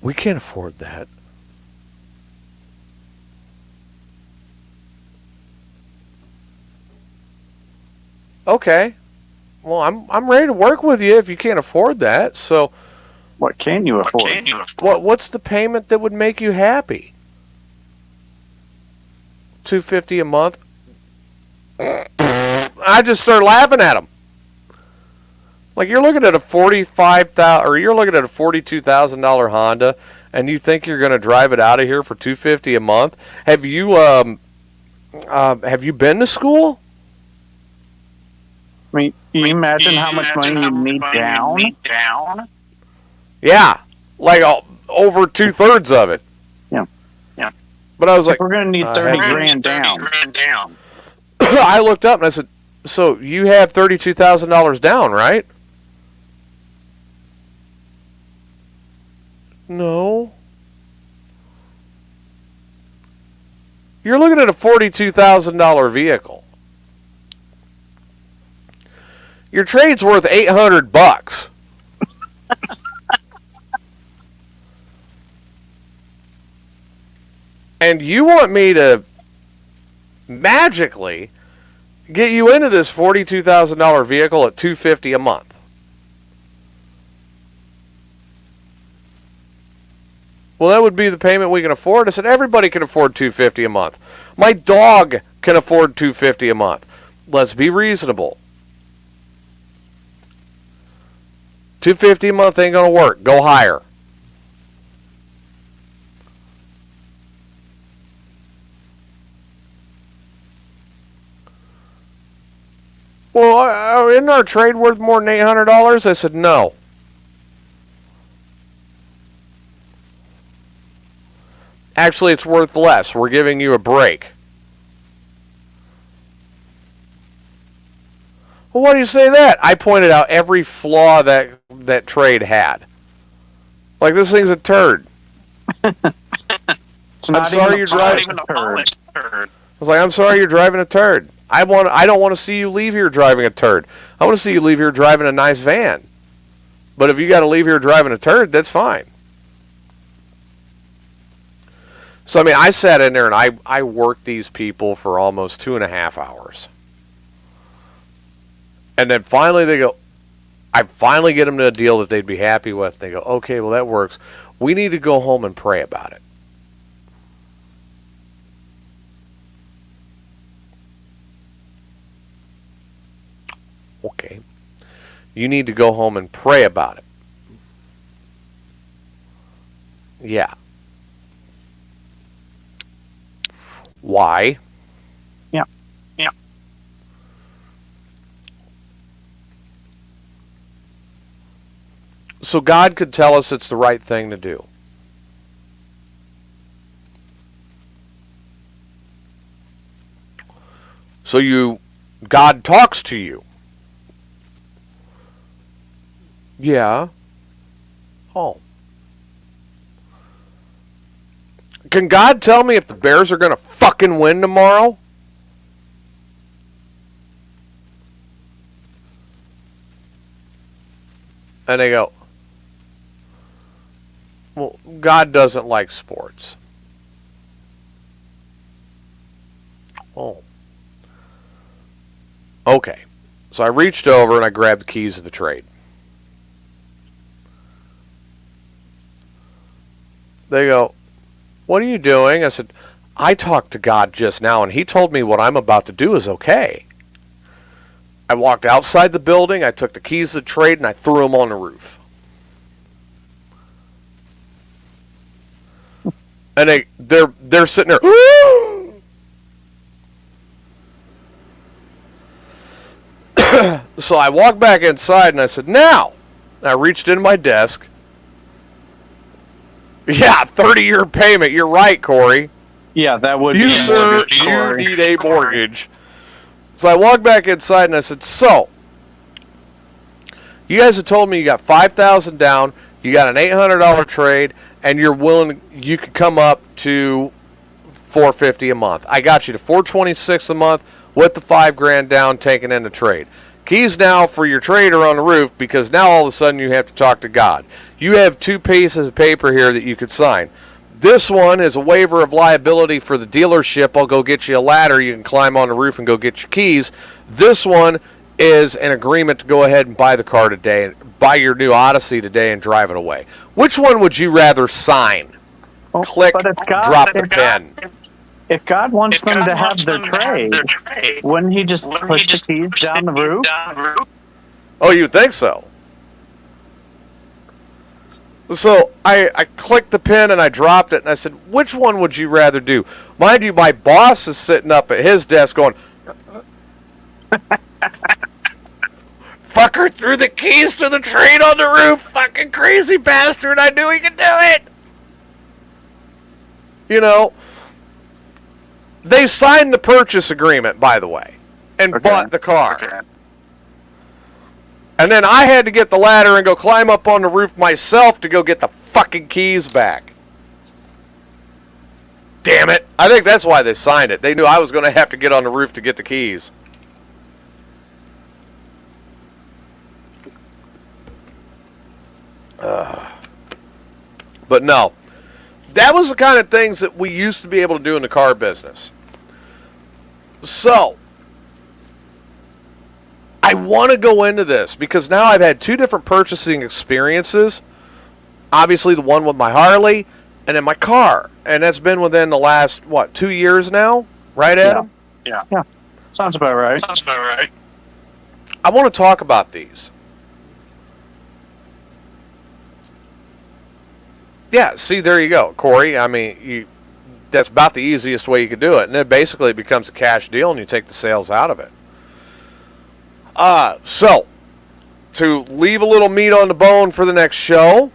We can't afford that. Okay. Well, I'm ready to work with you if you can't afford that. So, what can you afford? What's the payment that would make you happy? $250 a month. I just started laughing at him. Like you're looking at a $42,000 Honda, and you think you're going to drive it out of here for $250 a month? Have you been to school? I mean, you imagine how much money you need down? Yeah, like over 2/3 of it. Yeah. But I was like, we're going to need 30 grand down. I looked up and I said, so you have $32,000 down, right? No. You're looking at a $42,000 vehicle. Your trade's worth $800. And you want me to magically get you into this $42,000 vehicle at $250 a month? Well, that would be the payment we can afford. I said everybody can afford $250 a month. My dog can afford $250 a month. Let's be reasonable. $250 a month ain't gonna work. Go higher. Well, isn't our trade worth more than $800? I said no. Actually, it's worth less. We're giving you a break. Well, why do you say that? I pointed out every flaw that trade had. Like, this thing's a turd. I'm sorry you're driving a turd. I was like, I'm sorry you're driving a turd. I don't want to see you leave here driving a turd. I want to see you leave here driving a nice van. But if you got to leave here driving a turd, that's fine. So, I mean, I sat in there and I worked these people for almost 2.5 hours. And then finally I finally get them to a deal that they'd be happy with. They go, okay, well, that works. We need to go home and pray about it. Okay. You need to go home and pray about it. Yeah. Why? Yeah. So God could tell us it's the right thing to do. So God talks to you. Yeah. Oh. Can God tell me if the Bears are going to fucking win tomorrow? And they go, well, God doesn't like sports. Oh. Okay. So I reached over and I grabbed the keys of the trade. They go, what are you doing? I said, I talked to God just now and he told me what I'm about to do is okay. I walked outside the building, I took the keys of the trade and I threw them on the roof. And they're sitting there. So I walked back inside and I said, now. And I reached into my desk. Yeah, 30-year payment. You're right, Corey. Yeah, that would you, be a sir, mortgage, you Corey. need a mortgage. So I walked back inside and I said, so, you guys have told me you got $5,000 down, you got an $800 trade, and you could come up to $450 a month. I got you to $426 a month with the $5,000 down taken in the trade. Keys now for your trade are on the roof because now all of a sudden you have to talk to God. You have 2 pieces of paper here that you could sign. This one is a waiver of liability for the dealership. I'll go get you a ladder. You can climb on the roof and go get your keys. This one is an agreement to go ahead and buy the car today, buy your new Odyssey today and drive it away. Which one would you rather sign? Oh, Click, drop the pen. If God wants them to have their trade, wouldn't he just push the keys down the roof? Oh, you'd think so. So I clicked the pin and I dropped it and I said, which one would you rather do? Mind you, my boss is sitting up at his desk going, fucker threw the keys to the train on the roof, fucking crazy bastard, I knew he could do it. You know, they signed the purchase agreement, by the way, and bought the car. Okay. And then I had to get the ladder and go climb up on the roof myself to go get the fucking keys back. Damn it. I think that's why they signed it. They knew I was going to have to get on the roof to get the keys. But no. That was the kind of things that we used to be able to do in the car business. So, I want to go into this because now I've had two different purchasing experiences. Obviously, the one with my Harley and then my car. And that's been within the last, 2 years now? Right, Adam? Yeah. Sounds about right. Sounds about right. I want to talk about these. Yeah, see, there you go, Corey. I mean, that's about the easiest way you could do it. And then basically it becomes a cash deal and you take the sales out of it. So, to leave a little meat on the bone for the next show,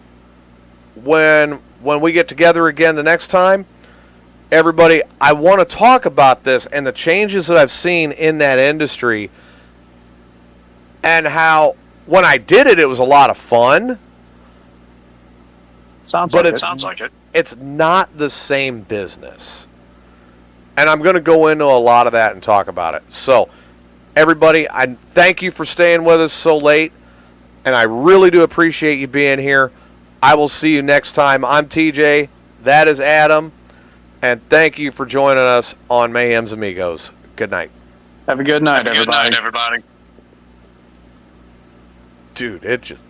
when we get together again the next time, everybody, I want to talk about this and the changes that I've seen in that industry and how when I did it, it was a lot of fun. Sounds like it. It's not the same business. And I'm going to go into a lot of that and talk about it. So, everybody, I thank you for staying with us so late, and I really do appreciate you being here. I will see you next time. I'm TJ. That is Adam. And thank you for joining us on Mayhem's Amigos. Good night. Have a good night, everybody. Good night, everybody. Dude, it just...